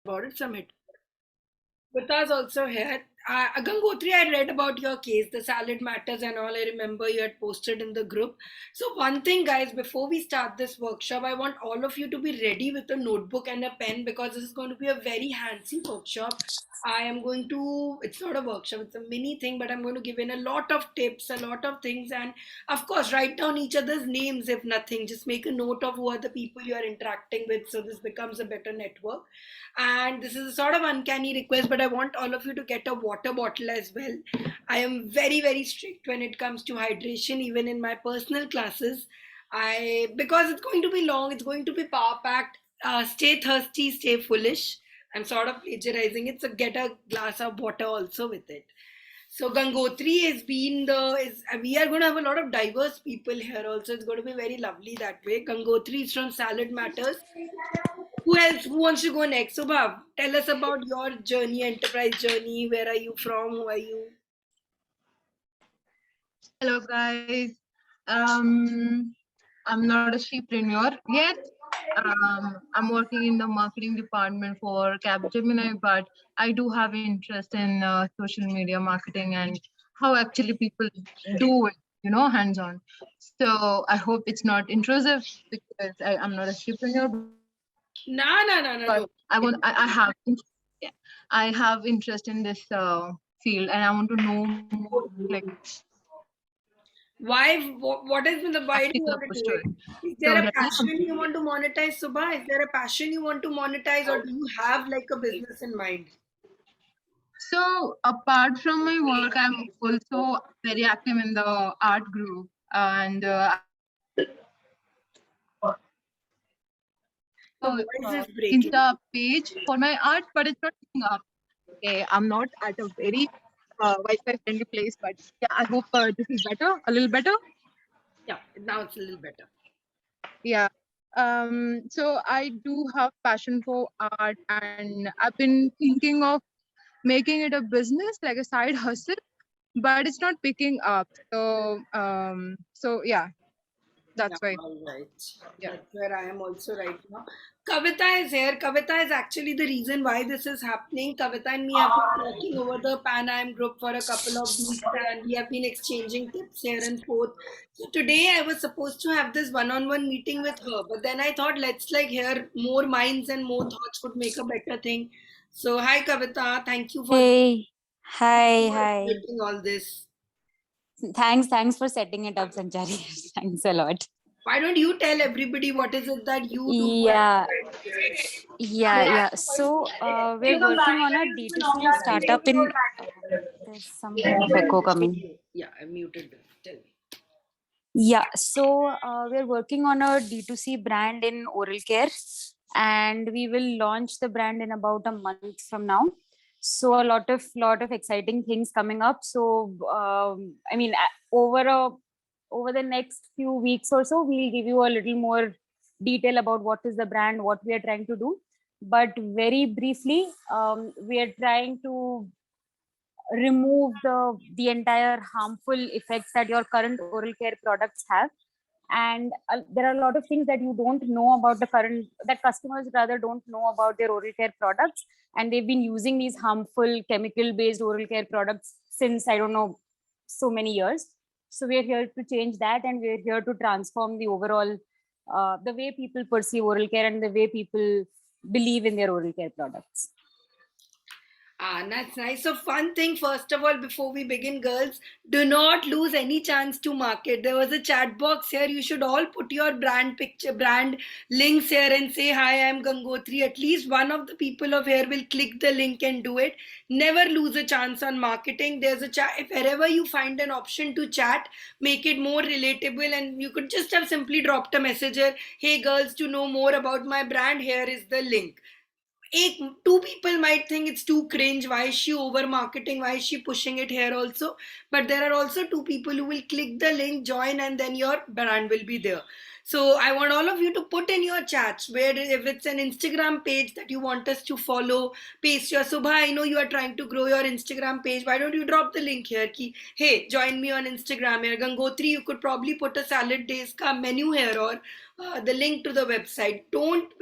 about it from it. Vita's also here. Gangotri, I read about your case, the salad matters and all. I remember you had posted in the group. So, one thing, guys, before we start this workshop, I want all of you to be ready with a notebook and a pen because this is going to be a very handsy workshop. I am going to, it's not a workshop, it's a mini thing, but I'm going to give in a lot of tips, a lot of things, and of course, write down each other's names if nothing. Just make a note of who are the people you are interacting with so this becomes a better network. And this is a sort of uncanny request, but I want all of you to get a water bottle as well. I am very, very strict when it comes to hydration, even in my personal classes. Because it's going to be long, it's going to be power packed. Stay thirsty, stay foolish. I'm sort of plagiarizing it, so get a glass of water also with it. So Gangotri has been we are going to have a lot of diverse people here also. It's going to be very lovely that way. Gangotri is from Salad Matters. Who else? Who wants to go next? So, Bhav, tell us about your journey, enterprise journey. Where are you from? Who are you? Hello, guys. I'm not a preneur yet. I'm working in the marketing department for Capgemini, but I do have interest in social media marketing and how actually people do it, hands-on. So I hope it's not intrusive because I'm not a preneur. No. I have interest in this field, and I want to know more, like, why? What has been the why do you want to do it? Is there a passion you want to monetize, Subha? Is there a passion you want to monetize, or do you have like a business in mind? So apart from my work, I'm also very active in the art group, and Insta page for my art, but it's not picking up. Okay, I'm not at a very Wi-Fi friendly place, but yeah, I hope this is better, a little better. Yeah, now it's a little better. Yeah. So I do have passion for art, and I've been thinking of making it a business, like a side hustle, but it's not picking up. So yeah, that's why. All right. Yeah. That's where I am also right now. Kavita is here. Kavita is actually the reason why this is happening. Kavita and me have been working over the Pan Am group for a couple of weeks and we have been exchanging tips here and forth. So today I was supposed to have this one-on-one meeting with her, but then I thought let's like hear more minds and more thoughts could make a better thing. So hi Kavita, thank you for Hi. doing all this. Thanks for setting it up, Sanchari. Thanks a lot. Why don't you tell everybody what is it that you do? Yeah. So we're working on a D2C startup in. There's some kind of echo coming. Yeah, I muted them. Tell me. Yeah, so we're working on a D2C brand in oral care, and we will launch the brand in about a month from now. So a lot of exciting things coming up. So I mean, over the next few weeks or so, we'll give you a little more detail about what is the brand, what we are trying to do. But very briefly, we are trying to remove the entire harmful effects that your current oral care products have. And there are a lot of things that you don't know about that customers rather don't know about their oral care products, and they've been using these harmful chemical based oral care products since I don't know so many years. So we're here to change that, and we're here to transform the overall the way people perceive oral care and the way people believe in their oral care products. That's nice. So, fun thing, first of all, before we begin, girls, do not lose any chance to market. There was a chat box here. You should all put your brand picture, brand links here and say, hi, I'm Gangotri. At least one of the people of here will click the link and do it. Never lose a chance on marketing. There's a chat. If wherever you find an option to chat, make it more relatable. And you could just have simply dropped a message here, hey, girls, to know more about my brand, here is the link. Two people might think it's too cringe. Why is she over marketing? Why is she pushing it here also? But there are also two people who will click the link, join, and then your brand will be there. So I want all of you to put in your chats where if it's an Instagram page that you want us to follow, paste your Subha. I know you are trying to grow your Instagram page. Why don't you drop the link here? Ki, hey, join me on Instagram here. Gangotri, you could probably put a salad days ka menu here or the link to the website. Don't.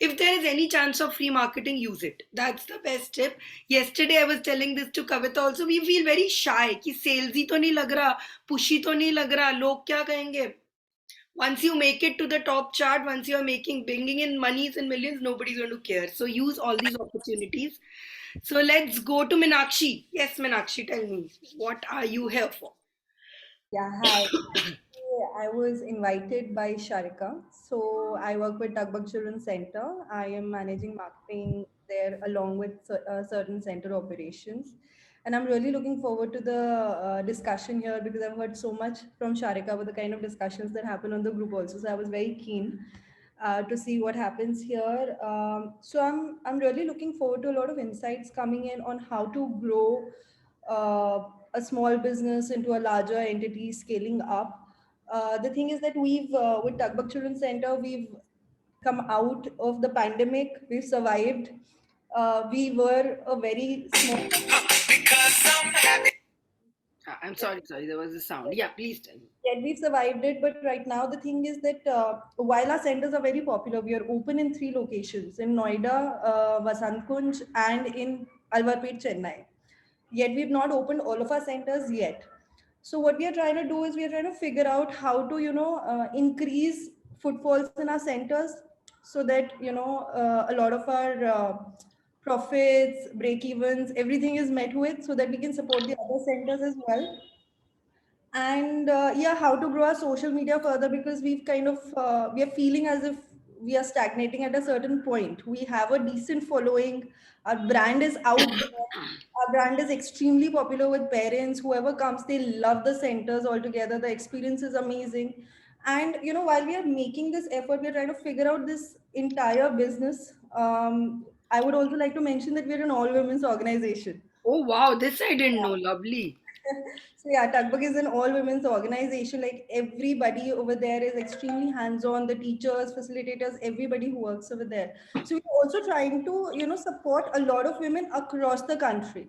If there is any chance of free marketing, use it. That's the best tip. Yesterday I was telling this to Kavita also. We feel very shy. Ki salesy to nahi lag raha, pushy to nahi lag raha. Log kya kahenge? Once you make it to the top chart, once you're bringing in monies and millions, nobody's going to care. So use all these opportunities. So let's go to Meenakshi. Yes, Meenakshi, tell me, what are you here for? Yeah, hi. I was invited by Sharika. So I work with Tugbug Children's Center. I am managing marketing there along with certain center operations. And I'm really looking forward to the discussion here because I've heard so much from Sharika about the kind of discussions that happen on the group also. So I was very keen to see what happens here. So I'm really looking forward to a lot of insights coming in on how to grow a small business into a larger entity, scaling up. The thing is that with Tugbug Children's Center, we've come out of the pandemic. We've survived. We were a very small. I'm sorry, there was a sound. Yeah, please tell me. Yet we've survived it, but right now the thing is that while our centers are very popular, we are open in 3 locations in Noida, Vasant Kunj, and in Alwarpet, Chennai. Yet we've not opened all of our centers yet. So what we are trying to do is we are trying to figure out how to increase footfalls in our centers so that a lot of our profits, break evens, everything is met with so that we can support the other centers as well. And yeah, how to grow our social media further because we've kind of we are feeling as if we are stagnating at a certain point. We have a decent following, our brand is out there, our brand is extremely popular with parents. Whoever comes, they love the centers altogether, the experience is amazing. And while we are making this effort, we're trying to figure out this entire business. I would also like to mention that we're an all women's organization. Oh, wow, this I didn't know. Lovely. So yeah, Tugbug is an all women's organization. Like everybody over there is extremely hands-on. The teachers, facilitators, everybody who works over there. So we're also trying to support a lot of women across the country.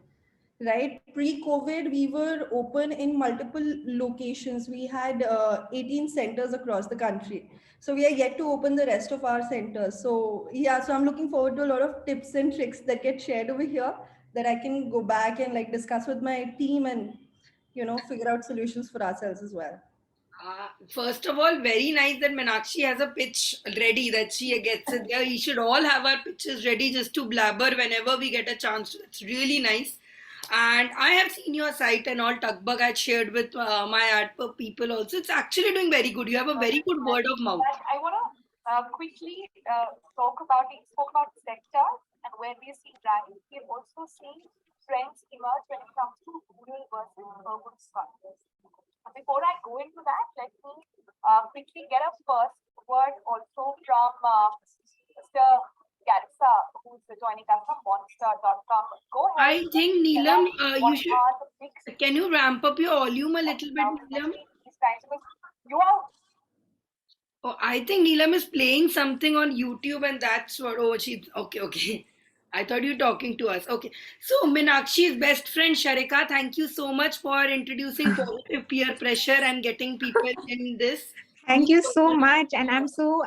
Right, pre-COVID, we were open in multiple locations. We had 18 centers across the country. So we are yet to open the rest of our centers. So yeah, so I'm looking forward to a lot of tips and tricks that get shared over here that I can go back and like discuss with my team and figure out solutions for ourselves as well. First of all, very nice that Meenakshi has a pitch ready that she gets it there. We should all have our pitches ready just to blabber whenever we get a chance. It's really nice. And I have seen your site and all Tugbug I shared with my ad per people also. It's actually doing very good. You have a very good word of mouth. I want to quickly spoke about sectors and where we see brands. We've also seen trends emerge when it comes to rural versus urban structures. Before I go into that, let me quickly get a first word also from Mr. Garissa, who's joining us from monster.com. Go ahead. I think, Neelam, you should. Can you ramp up your volume a little bit, Neelam? You are. Oh, I think Neelam is playing something on YouTube, and that's what. Oh, she's okay. I thought you were talking to us. Okay. So, Meenakshi's best friend, Sharika, thank you so much for introducing positive peer pressure and getting people in this. Thank you so much. And I'm so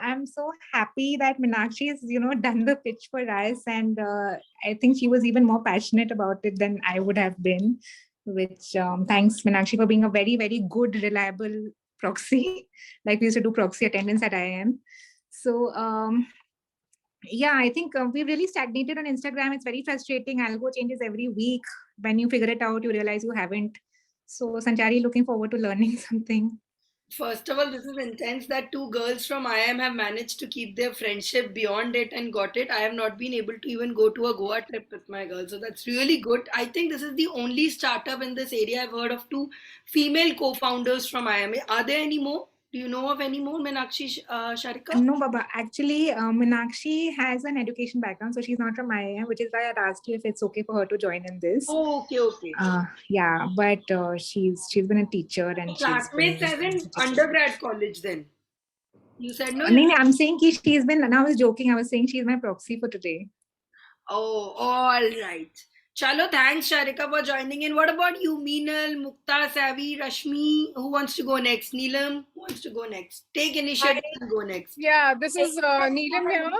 happy that Meenakshi has, done the pitch for us. And I think she was even more passionate about it than I would have been, which thanks, Meenakshi, for being a very, very good, reliable proxy. Like we used to do proxy attendance at IIM. So, yeah, I think we really stagnated on Instagram. It's very frustrating. Algo changes every week. When you figure it out, you realize you haven't. So, Sanchari, looking forward to learning something. First of all, this is intense that 2 girls from IIM have managed to keep their friendship beyond it and got it. I have not been able to even go to a Goa trip with my girls. So that's really good. I think this is the only startup in this area I've heard of 2 female co-founders from IIM. Are there any more? Do you know of any more, Meenakshi, Sharika? No, Baba. Actually, Meenakshi has an education background, so she's not from IIM, which is why I asked you if it's okay for her to join in this. Oh, okay. Yeah, but she's been a teacher and classmates as in undergrad college then. You said no. No, I'm saying she's been. And I was joking. I was saying she's my proxy for today. Oh, all right. Chalo, thanks Sharika for joining in. What about you, Meenal, Mukta, Savi, Rashmi? Who wants to go next? Neelam who wants to go next. Take initiative and go next. Yeah, this is Neelam here.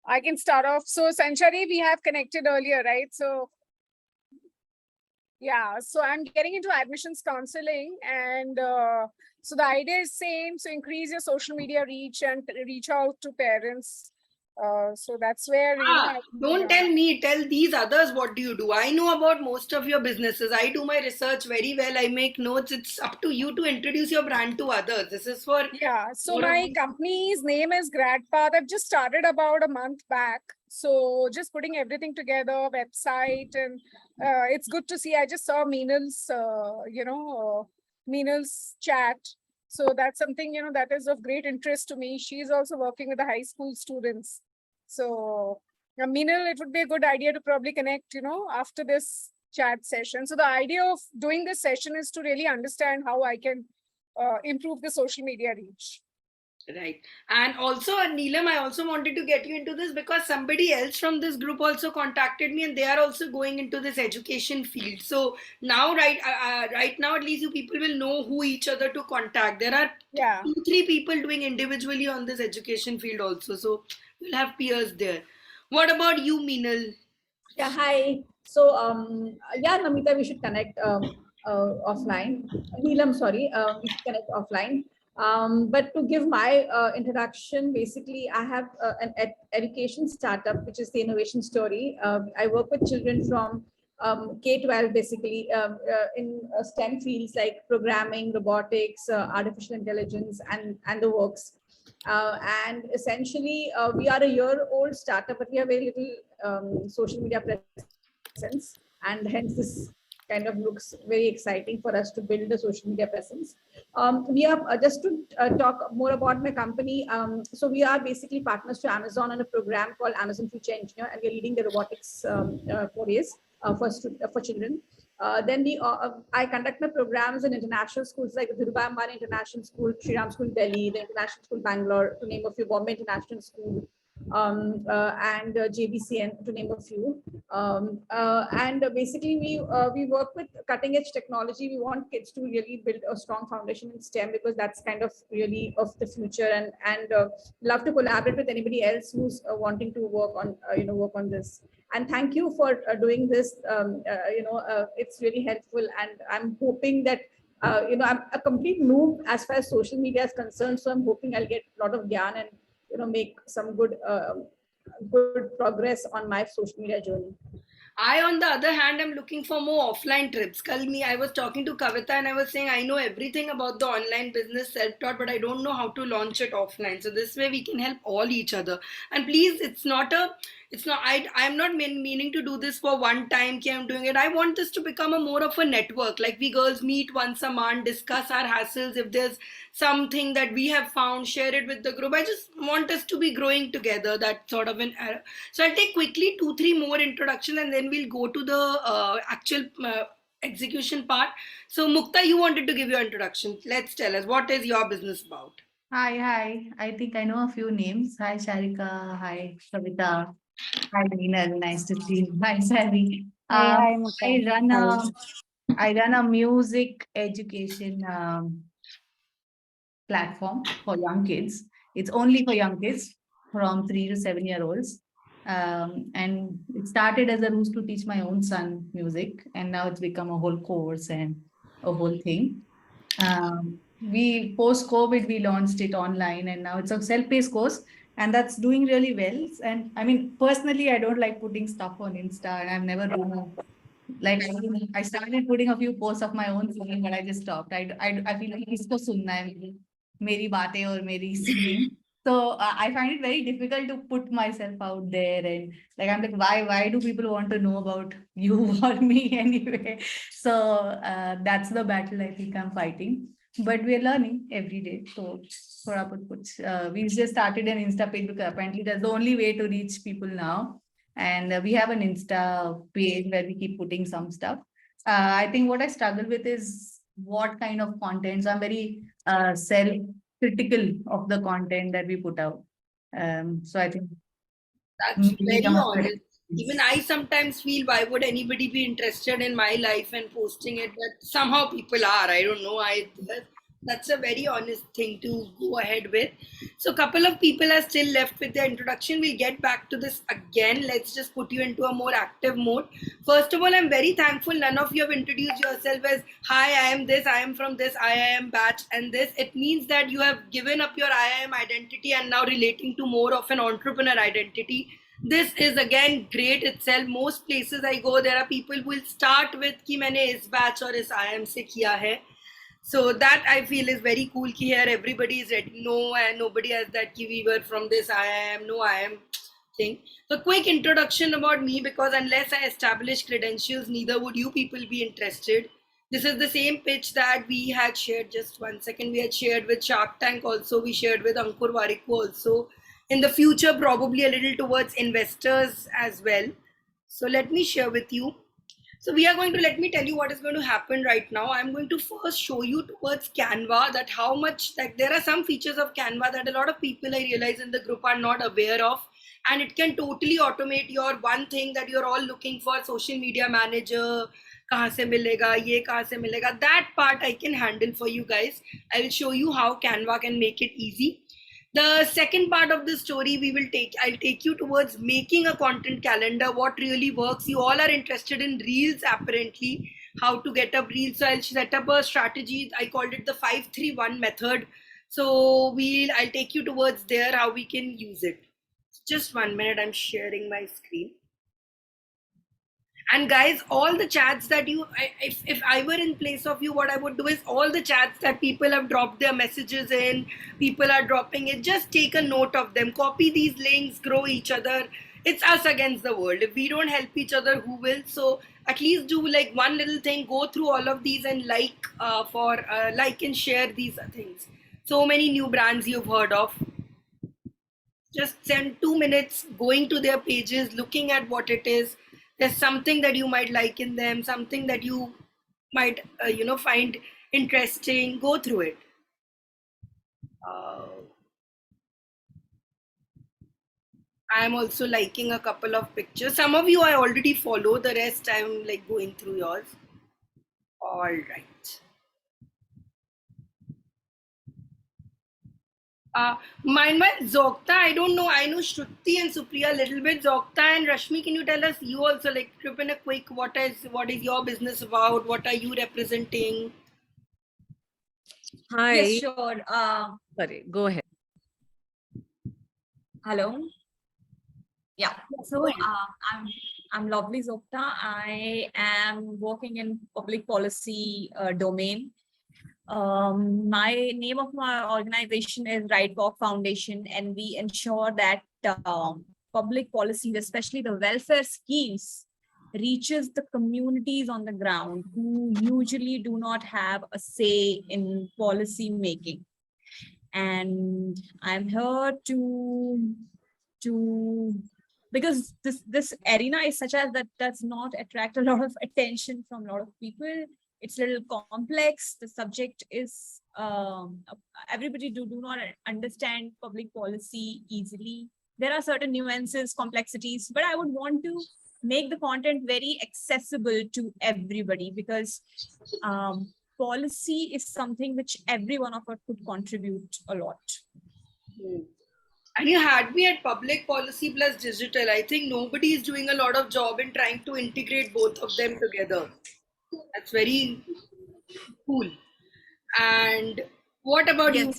I can start off. So Sanchari, we have connected earlier, right? So yeah, so I'm getting into admissions counseling, and so the idea is same. So increase your social media reach and reach out to parents. So that's where Don't tell me, tell these others what do you do. I know about most of your businesses. I do my research very well. I make notes. It's up to you to introduce your brand to others. This is for So my company's name is GradPath. I've just started about a month back. So just putting everything together, website, and it's good to see. I just saw Meenal's, Meenal's chat. So that's something, that is of great interest to me. She's also working with the high school students. So Meenal, it would be a good idea to probably connect, after this chat session. So the idea of doing this session is to really understand how I can improve the social media reach. Right. And also, Neelam, I also wanted to get you into this because somebody else from this group also contacted me and they are also going into this education field. So now, right now, at least you people will know who each other to contact. There are 2-3 people doing individually on this education field also. So you'll have peers there. What about you, Meenal? Yeah, hi. So, yeah, Namita, we should connect offline. Neelam, sorry, we should connect offline. But to give my introduction, basically, I have an education startup, which is the Innovation Story. I work with children from K-12, basically, in STEM fields like programming, robotics, artificial intelligence, and the works. And essentially, we are a year-old startup, but we have very little social media presence, and hence this kind of looks very exciting for us to build a social media presence. We have just to talk more about my company. So we are basically partners to Amazon on a program called Amazon Future Engineer, and we're leading the robotics courses for children. Then I conduct my programs in international schools like the Dhirubhai Ambani International School, Shri Ram School Delhi, the International School Bangalore, to name a few, Bombay International School, and JBCN, to name a few. And basically, we work with cutting edge technology. We want kids to really build a strong foundation in STEM because that's kind of really of the future. And love to collaborate with anybody else who's wanting to work on this. And thank you for doing this. It's really helpful, and I'm hoping that I'm a complete noob as far as social media is concerned. So I'm hoping I'll get a lot of gyan and make some good progress on my social media journey. I, on the other hand, am looking for more offline trips. I was talking to Kavita and I was saying I know everything about the online business self-taught, but I don't know how to launch it offline. So this way we can help all each other. And please, I'm not meaning to do this for one time. I'm doing it. I want this to become more of a network. Like we girls meet once a month, discuss our hassles. If there's something that we have found, share it with the group. I just want us to be growing together. That sort of an error. So I'll take quickly 2-3 more introduction and then we'll go to the actual execution part. So Mukta, you wanted to give your introduction. Let's tell us, what is your business about? Hi. I think I know a few names. Hi, Sharika. Hi, Kavita. Hi, Neenal. Nice to see you. Hi, Sally. Hi, Mukta. I run a music education platform for young kids. It's only for young kids from 3 to 7-year-olds. And it started as a ruse to teach my own son music, and now it's become a whole course and a whole thing. We post-COVID, we launched it online, and now it's a self-paced course, and that's doing really well. And I mean, personally, I don't like putting stuff on Insta, and I've never done I started putting a few posts of my own singing, but I just stopped. I feel like isko sunna hai, meri baatein aur meri singing. So I find it very difficult to put myself out there, and like I'm like, why do people want to know about you or me anyway? So that's the battle I think I'm fighting. But we're learning every day. So we just started an Insta page because apparently that's the only way to reach people now. And we have an Insta page where we keep putting some stuff. I think what I struggle with is what kind of content. So I'm very critical of the content that we put out. So I think That's maybe very some of honest. the Even I sometimes feel, why would anybody be interested in my life and posting it? But somehow people are. I don't know. That's a very honest thing to go ahead with. So, a couple of people are still left with their introduction. We'll get back to this again. Let's just put you into a more active mode. First of all, I'm very thankful none of you have introduced yourself as, hi, I am this, I am from this, I am batch, and this. It means that you have given up your I am identity and now relating to more of an entrepreneur identity. This is again great itself. Most places I go, there are people who will start with कि मैंने इस batch और इस IIM से किया है. So that I feel is very cool कि here everybody is ready. No, and nobody has that कि we were from this IIM, no IIM thing. So quick introduction about me, because unless I establish credentials, neither would you people be interested. This is the same pitch that we had shared, just 1 second, we had shared with Shark Tank also, we shared with Ankur Warikoo also. In the future, probably a little towards investors as well. So let me share with you. So we are going to, let me tell you what is going to happen right now. I'm going to first show you towards Canva that how much, like there are some features of Canva that a lot of people I realize in the group are not aware of. And it can totally automate your one thing that you're all looking for, social media manager, kahan se milega, ye kahan se milega. That part I can handle for you guys. I will show you how Canva can make it easy. The second part of the story I'll take you towards making a content calendar, what really works. You all are interested in reels apparently, how to get up reels. So I'll set up a strategy. I called it the 5-3-1 method. So I'll take you towards there, how we can use it. Just 1 minute, I'm sharing my screen. And guys, all the chats that if I were in place of you, what I would do is all the chats that people have dropped their messages in, people are dropping it, just take a note of them, copy these links, grow each other. It's us against the world. If we don't help each other, who will? So at least do like one little thing, go through all of these and like and share these things. So many new brands you've heard of. Just spend 2 minutes going to their pages, looking at what it is. There's something that you might like in them, something that you might find interesting. Go through it. I'm also liking a couple of pictures. Some of you I already follow, the rest I'm like going through yours. All right. Meanwhile, Zokta, I don't know. I know Shruti and Supriya a little bit. Zokta and Rashmi, can you tell us, you also, like, in a quick, what is your business about? What are you representing? Hi. Yes, sure. Sorry, go ahead. Hello. Yeah. So I'm Lovely Zokta. I am working in public policy domain. My name of my organization is Right Walk Foundation, and we ensure that public policies, especially the welfare schemes, reaches the communities on the ground who usually do not have a say in policy making. And I'm here to because this arena is such as that does not attract a lot of attention from a lot of people. It's a little complex. The subject is everybody do not understand public policy easily. There are certain nuances, complexities, but I would want to make the content very accessible to everybody, because policy is something which every one of us could contribute a lot. And you had me at public policy plus digital. I think nobody is doing a lot of job in trying to integrate both of them together. That's very cool. And what about you?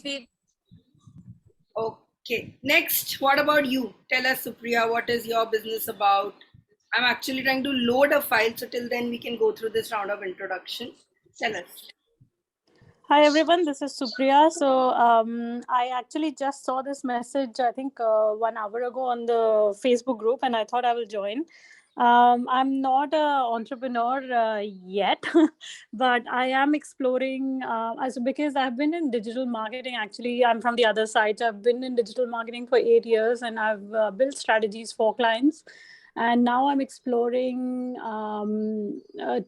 Okay, next, what about you? Tell us, Supriya, what is your business about? I'm actually trying to load a file, so till then we can go through this round of introduction. Tell us. Hi everyone, this is Supriya. So I actually just saw this message, I think 1 hour ago on the Facebook group, and I thought I will join. I'm not an entrepreneur yet, but I am exploring because I've been in digital marketing. Actually, I'm from the other side. So I've been in digital marketing for 8 years, and I've built strategies for clients. and now I'm exploring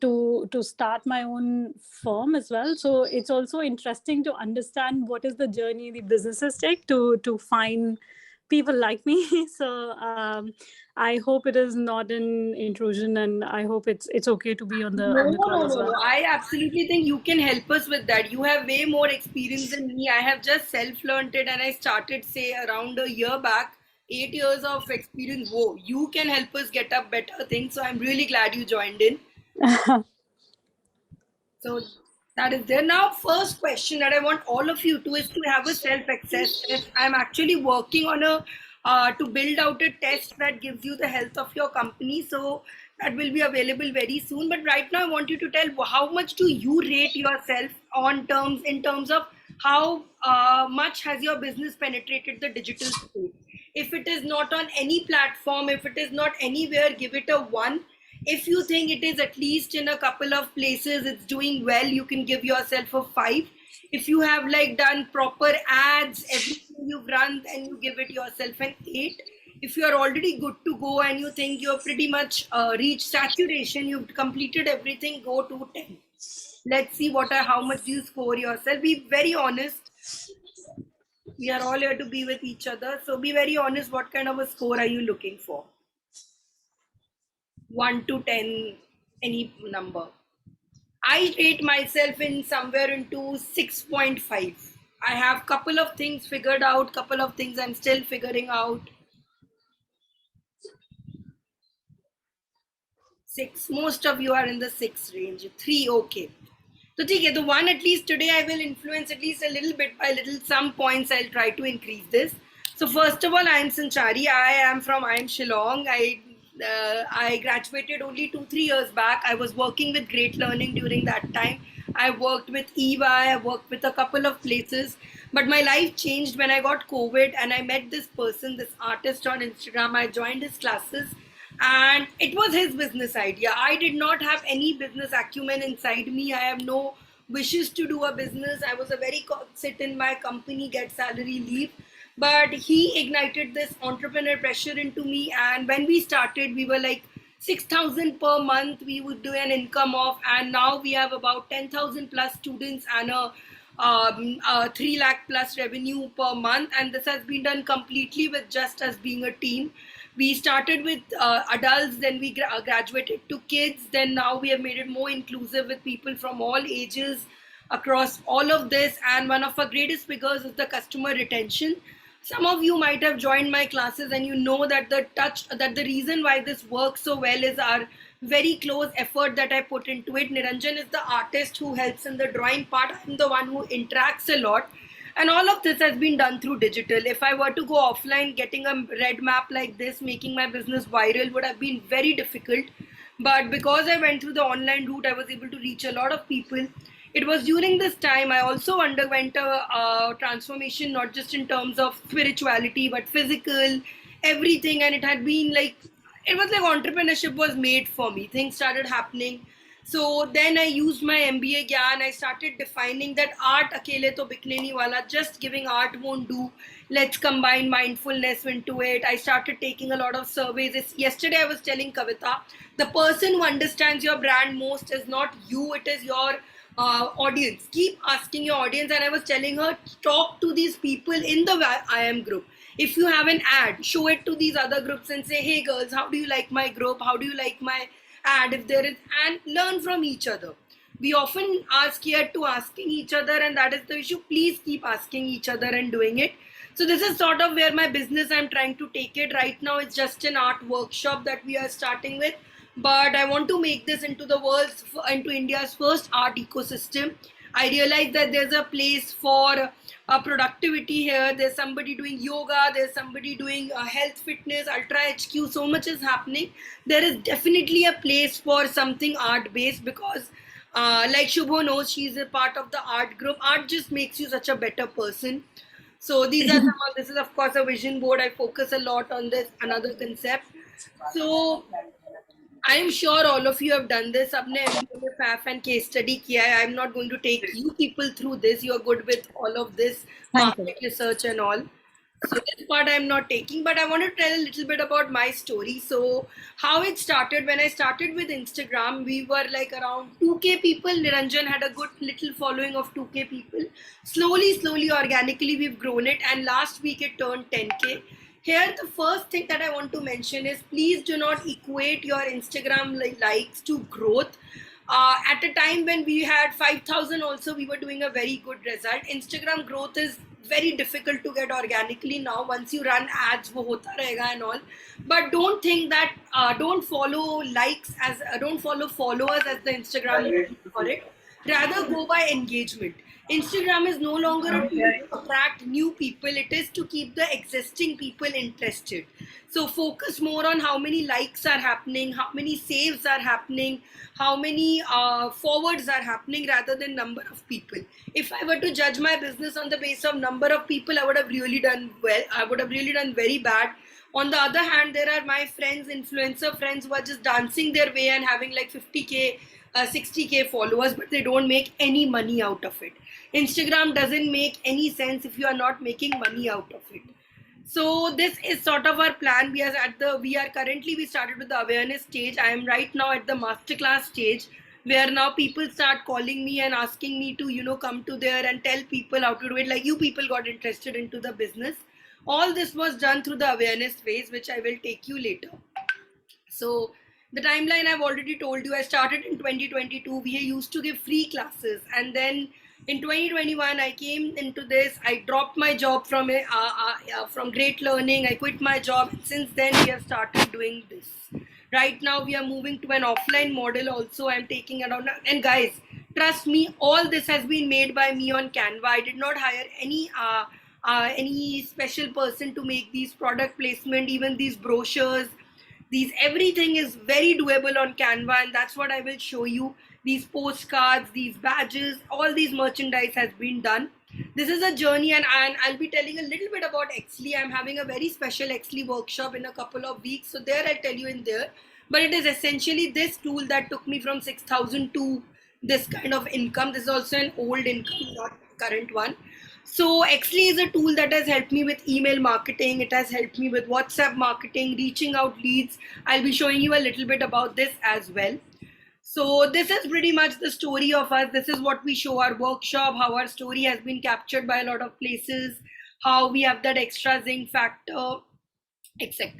to start my own firm as well. So it's also interesting to understand what is the journey the businesses take to find people like me. So I hope it is not an intrusion, and I hope it's okay to be on the call as well. I absolutely think you can help us with that. You have way more experience than me. I have just self-learned it, and I started, say, around a year back. 8 years of experience. Whoa, you can help us get up better things. So I'm really glad you joined in. So that is there. Now, first question that I want all of you to is to have a self-access test. I'm actually working on a to build out a test that gives you the health of your company. So that will be available very soon. But right now, I want you to tell how much do you rate yourself in terms of how much has your business penetrated the digital space. If it is not on any platform, if it is not anywhere, give it a 1. If you think it is at least in a couple of places, it's doing well, you can give yourself a 5. If you have like done proper ads, everything you've run, then you give it yourself an 8. If you are already good to go and you think you're pretty much reached saturation, you've completed everything, go to 10. Let's see how much do you score yourself. Be very honest. We are all here to be with each other. So be very honest. What kind of a score are you looking for? 1 to 10, any number. I rate myself in somewhere into 6.5. I have couple of things figured out, couple of things I'm still figuring out. 6. Most of you are in the 6 range. 3, okay. So the 1 at least today I will influence at least a little bit by little. Some points I'll try to increase this. So first of all, I am Sanchari. I am Shillong. I graduated only 2-3 years back. I was working with Great Learning during that time. I worked with EY. I worked with a couple of places. But my life changed when I got COVID and I met this person, this artist on Instagram. I joined his classes. And it was his business idea. I did not have any business acumen inside me. I have no wishes to do a business. I was a very sit in my company, get salary, leave. But he ignited this entrepreneur pressure into me. And when we started, we were like 6,000 per month. We would do an income of, and now we have about 10,000 plus students and a 3 lakh plus revenue per month. And this has been done completely with just us being a team. We started with adults, then we graduated to kids, then now we have made it more inclusive with people from all ages across all of this. And one of our greatest figures is the customer retention. Some of you might have joined my classes and you know that the reason why this works so well is our very close effort that I put into it. Niranjan is the artist who helps in the drawing part. I'm the one who interacts a lot. And all of this has been done through digital. If I were to go offline, getting a red map like this, making my business viral would have been very difficult. But because I went through the online route, I was able to reach a lot of people. It was during this time I also underwent a transformation, not just in terms of spirituality, but physical, everything. And it had been like, it was like entrepreneurship was made for me. Things started happening. So then I used my MBA gyan. I started defining that art akele to bikne nahi wala, just giving art won't do. Let's combine mindfulness into it. I started taking a lot of surveys. Yesterday I was telling Kavita, the person who understands your brand most is not you, it is your audience. Keep asking your audience. And I was telling her, talk to these people in the IIM group. If you have an ad, show it to these other groups and say, hey girls, how do you like my group? How do you like my ad? If there is, and learn from each other. We often are scared to asking each other, and that is the issue. Please keep asking each other and doing it. So this is sort of where my business, I'm trying to take it. Right now, it's just an art workshop that we are starting with. But I want to make this into India's first art ecosystem. I realize that there's a place for productivity here. There's somebody doing yoga. There's somebody doing health, fitness, Ultra HQ. So much is happening. There is definitely a place for something art-based because like Shubho knows, she's a part of the art group. Art just makes you such a better person. So these are this is of course a vision board. I focus a lot on this, another concept. So I'm sure all of you have done this. Apne MBA FAF and case study kiya hai. I'm not going to take you people through this. You're good with all of this market research and all. So this part I'm not taking, but I want to tell a little bit about my story. So how it started, when I started with Instagram, we were like around 2K people. Niranjan had a good little following of 2K people. Slowly, organically, we've grown it. And last week it turned 10K. Here, the first thing that I want to mention is please do not equate your Instagram likes to growth. At a time when we had 5,000 also, we were doing a very good result. Instagram growth is very difficult to get organically now. Once you run ads, wo hota rahega and all. But don't think that, don't follow likes as, don't follow followers as the Instagram for it. Rather go by engagement. Instagram is no longer a tool to attract new people. It is to keep the existing people interested. So focus more on how many likes are happening, how many saves are happening, how many forwards are happening rather than number of people. If I were to judge my business on the basis of number of people, I would have really done well. I would have really done very bad. On the other hand, there are my friends, influencer friends, who are just dancing their way and having like 50K, 60K followers, but they don't make any money out of it. Instagram doesn't make any sense if you are not making money out of it. So this is sort of our plan. We started with the awareness stage. I am right now at the masterclass stage, where now people start calling me and asking me to, come to there and tell people how to do it. Like you people got interested into the business. All this was done through the awareness phase, which I will take you later. So the timeline I've already told you. I started in 2022. We used to give free classes, and then in 2021 I came into this. I dropped my job from Great Learning. I quit my job. Since then we have started doing this. Right now we are moving to an offline model also. I'm taking it on. And guys, trust me, all this has been made by me on Canva. I did not hire any special person to make these product placement, even these brochures. Everything is very doable on Canva, and that's what I will show you. These postcards, these badges, all these merchandise has been done. This is a journey, and I'll be telling a little bit about Exley. I'm having a very special Exley workshop in a couple of weeks, so there I'll tell you in there. But it is essentially this tool that took me from 6,000 to this kind of income. This is also an old income, not current one. So Exley is a tool that has helped me with email marketing. It has helped me with WhatsApp marketing, reaching out leads. I'll be showing you a little bit about this as well. So this is pretty much the story of us. This is what we show our workshop, how our story has been captured by a lot of places, how we have that extra zinc factor, etc.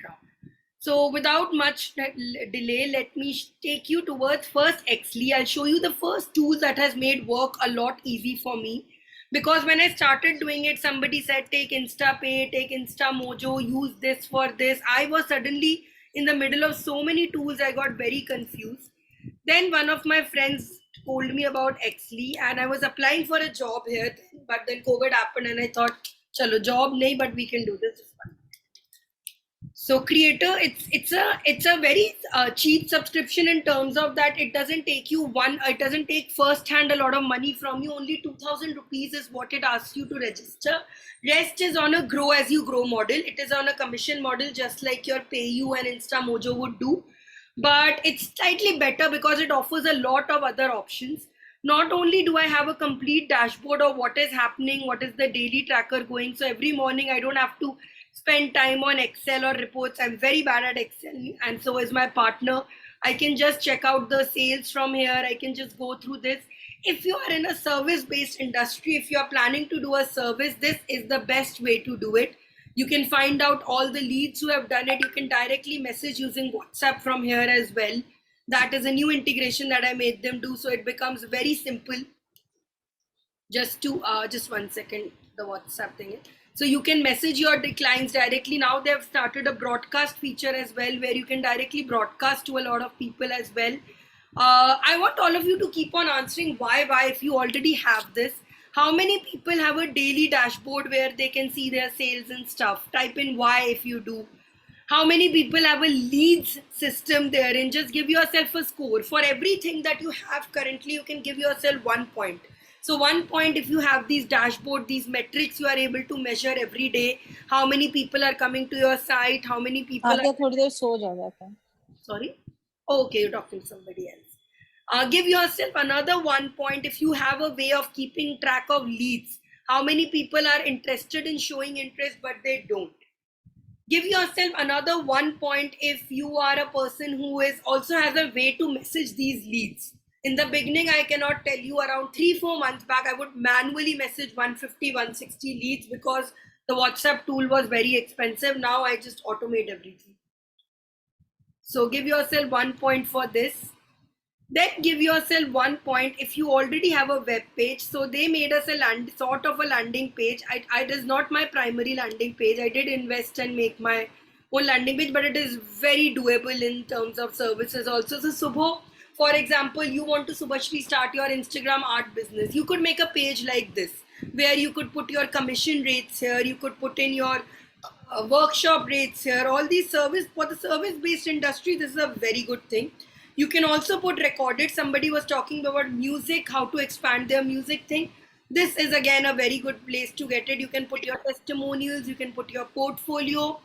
So without much delay, let me take you towards first Exley. I'll show you the first tool that has made work a lot easy for me. Because when I started doing it, somebody said, take InstaPay, take InstaMojo, use this for this. I was suddenly in the middle of so many tools, I got very confused. Then one of my friends told me about Exley, and I was applying for a job here, but then COVID happened and I thought, chalo, job nahi, but we can do this. So Creator, it's a very cheap subscription in terms of that it doesn't take first hand a lot of money from you. Only 2,000 rupees is what it asks you to register. Rest is on a grow as you grow model. It is on a commission model, just like your PayU and InstaMojo would do. But it's slightly better because it offers a lot of other options. Not only do I have a complete dashboard of what is happening, what is the daily tracker going. So every morning I don't have to spend time on Excel or reports. I'm very bad at Excel, and so is my partner. I can just check out the sales from here. I can just go through this. If you are in a service-based industry, if you are planning to do a service, this is the best way to do it. You can find out all the leads who have done it. You can directly message using WhatsApp from here as well. That is a new integration that I made them do. So it becomes very simple. Just 1 second, the WhatsApp thing. So you can message your clients directly. Now they've started a broadcast feature as well, where you can directly broadcast to a lot of people as well. I want all of you to keep on answering why if you already have this. How many people have a daily dashboard where they can see their sales and stuff? Type in why if you do. How many people have a leads system there? And just give yourself a score. For everything that you have currently, you can give yourself 1 point. So 1 point, if you have these dashboard, these metrics, you are able to measure every day. How many people are coming to your site? How many people Sorry? Oh, okay, you're talking to somebody else. Give yourself another 1 point if you have a way of keeping track of leads. How many people are interested in showing interest, but they don't? Give yourself another 1 point if you are a person who is also has a way to message these leads. In the beginning, I cannot tell you, around 3-4 months back, I would manually message 150, 160 leads because the WhatsApp tool was very expensive. Now I just automate everything. So give yourself 1 point for this. Then give yourself 1 point if you already have a web page. So they made us a sort of a landing page. It is not my primary landing page. I did invest and make my own landing page, but it is very doable in terms of services also. So Subho, for example, you want to Subhashri start your Instagram art business. You could make a page like this where you could put your commission rates here. You could put in your workshop rates here. All these service for the service-based industry. This is a very good thing. You can also put recorded. Somebody was talking about music, how to expand their music thing. This is again a very good place to get it. You can put your testimonials, you can put your portfolio.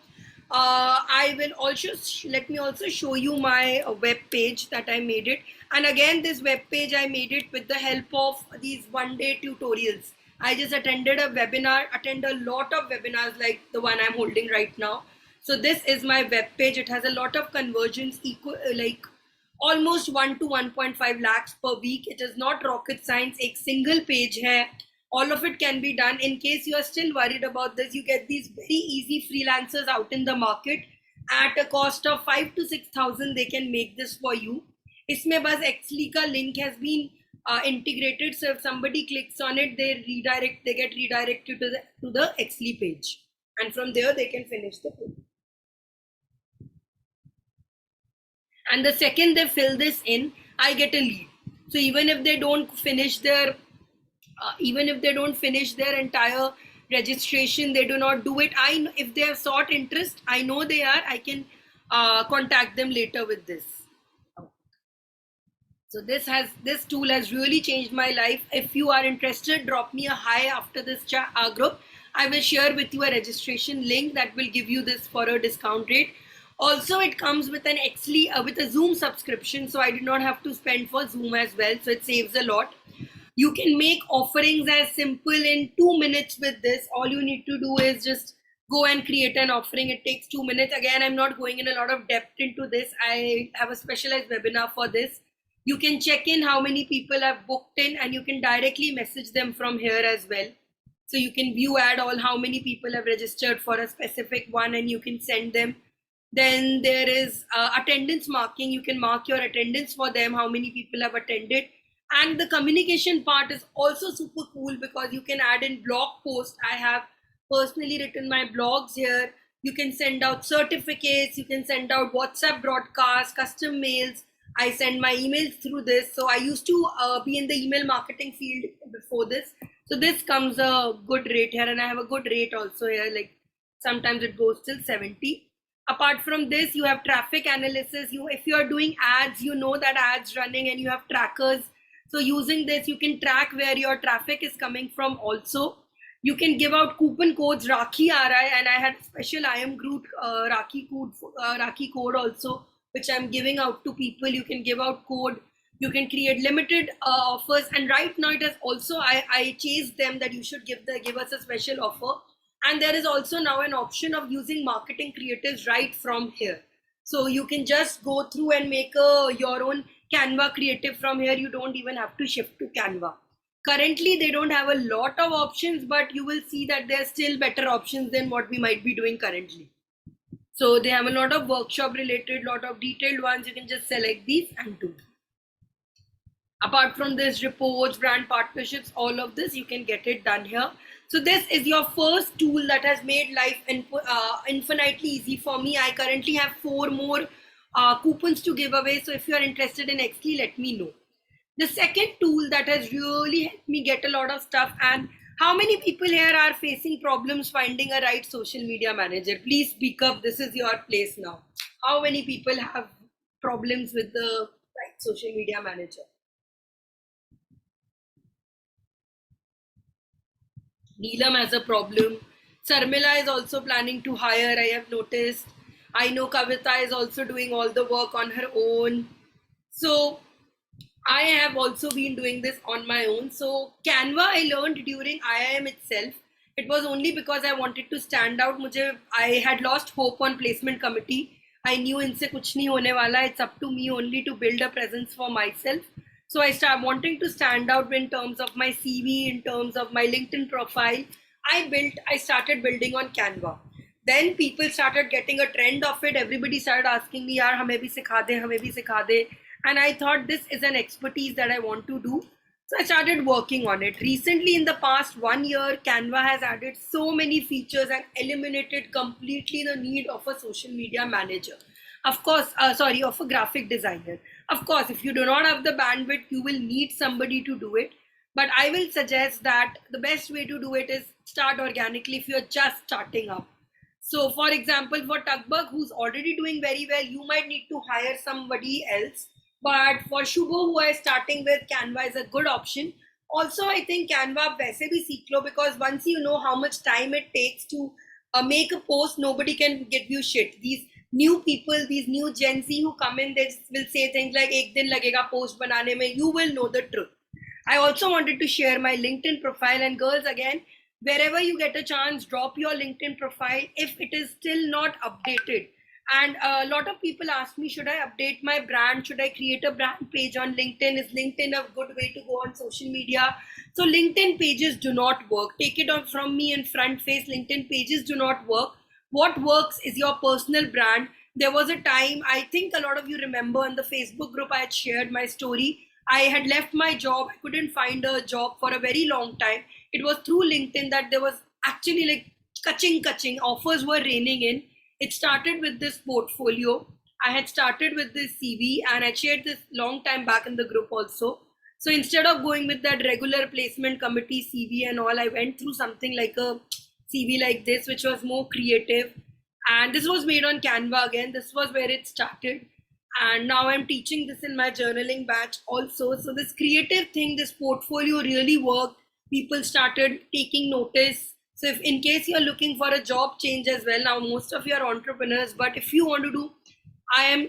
I will also, let me also show you my web page that I made it. And again, this web page, I made it with the help of these one-day tutorials. I just attended a webinar, attend a lot of webinars like the one I'm holding right now. So this is my web page. It has a lot of conversions, like almost 1 to 1.5 lakhs per week. It is not rocket science. A single page hai. All of it can be done. In case you are still worried about this, you get these very easy freelancers out in the market at a cost of 5 to 6,000. They can make this for you. Isme bas Exly ka link has been integrated. So if somebody clicks on it, they get redirected to the Exly page. And from there, they can finish the page. And the second they fill this in, I get a lead. So even if they don't finish their entire registration, they do not do it. If they have sought interest, I know they are. I can contact them later with this. So this tool has really changed my life. If you are interested, drop me a hi after this group. I will share with you a registration link that will give you this for a discount rate. Also, it comes with an Exly with a Zoom subscription, so I did not have to spend for Zoom as well. So it saves a lot. You can make offerings as simple in 2 minutes with this. All you need to do is just go and create an offering. It takes 2 minutes. Again, I'm not going in a lot of depth into this. I have a specialized webinar for this. You can check in how many people have booked in, and you can directly message them from here as well. So you can view how many people have registered for a specific one, and you can send them. Then there is attendance marking. You can mark your attendance for them, how many people have attended. And the communication part is also super cool because you can add in blog posts. I have personally written my blogs here. You can send out certificates. You can send out WhatsApp broadcasts, custom mails. I send my emails through this. So I used to be in the email marketing field before this. So this comes a good rate here, and I have a good rate also here. Like sometimes it goes till 70. Apart from this, you have traffic analysis. If you are doing ads, you know that ads running and you have trackers. So using this, you can track where your traffic is coming from also. You can give out coupon codes, Rakhi aa raha hai, and I had special IM group Rakhi code also, which I'm giving out to people. You can give out code. You can create limited offers. And right now it has also, I chased them that you should give us a special offer. And there is also now an option of using marketing creatives right from here. So you can just go through and make your own Canva creative from here. You don't even have to shift to Canva. Currently, they don't have a lot of options, but you will see that there are still better options than what we might be doing currently. So they have a lot of workshop related, lot of detailed ones. You can just select these and do. Apart from this, reports, brand partnerships, all of this, you can get it done here. So this is your first tool that has made life infinitely easy for me. I currently have 4 more coupons to give away. So if you are interested in Exly, let me know. The second tool that has really helped me get a lot of stuff, and how many people here are facing problems finding a right social media manager? Please speak up. This is your place now. How many people have problems with the right social media manager? Neelam has a problem. Sarmila is also planning to hire, I have noticed. I know Kavita is also doing all the work on her own. So I have also been doing this on my own. So Canva I learned during IIM itself. It was only because I wanted to stand out. I had lost hope on placement committee. I knew inse kuch nahi hone wala. It's up to me only to build a presence for myself. So I started wanting to stand out in terms of my CV, in terms of my LinkedIn profile. I started building on Canva. Then people started getting a trend of it. Everybody started asking me, yaar, hame bhi sikha de, hame bhi sikha de. And I thought this is an expertise that I want to do. So I started working on it. Recently, in the past 1 year, Canva has added so many features and eliminated completely the need of a social media manager. Of course, of a graphic designer. Of course, if you do not have the bandwidth, you will need somebody to do it. But I will suggest that the best way to do it is start organically if you're just starting up. So, for example, for Tugbug, who's already doing very well, you might need to hire somebody else. But for Shubho, who is starting with, Canva is a good option. Also, I think Canva वैसे भी सीख लो, because once you know how much time it takes to make a post, nobody can give you shit. These new people, these new Gen Z who come in, they will say things like एक दिन लगेगा post बनाने में. You will know the truth. I also wanted to share my LinkedIn profile, and girls, again, wherever you get a chance, drop your LinkedIn profile if it is still not updated. And a lot of people ask me, should I update my brand? Should I create a brand page on LinkedIn? Is LinkedIn a good way to go on social media? So LinkedIn pages do not work. Take it off from me in front face. LinkedIn pages do not work. What works is your personal brand. There was a time, I think a lot of you remember, in the Facebook group I had shared my story. I had left my job. I couldn't find a job for a very long time. It was through LinkedIn that there was actually like kaching. Offers were raining in. It started with this portfolio. I had started with this CV, and I shared this long time back in the group also. So instead of going with that regular placement committee CV and all, I went through something like a CV like this, which was more creative. And this was made on Canva again. This was where it started. And now I'm teaching this in my journaling batch also. So this creative thing, this portfolio really worked. People started taking notice. So if in case you're looking for a job change as well, now most of you are entrepreneurs, but if you want to do,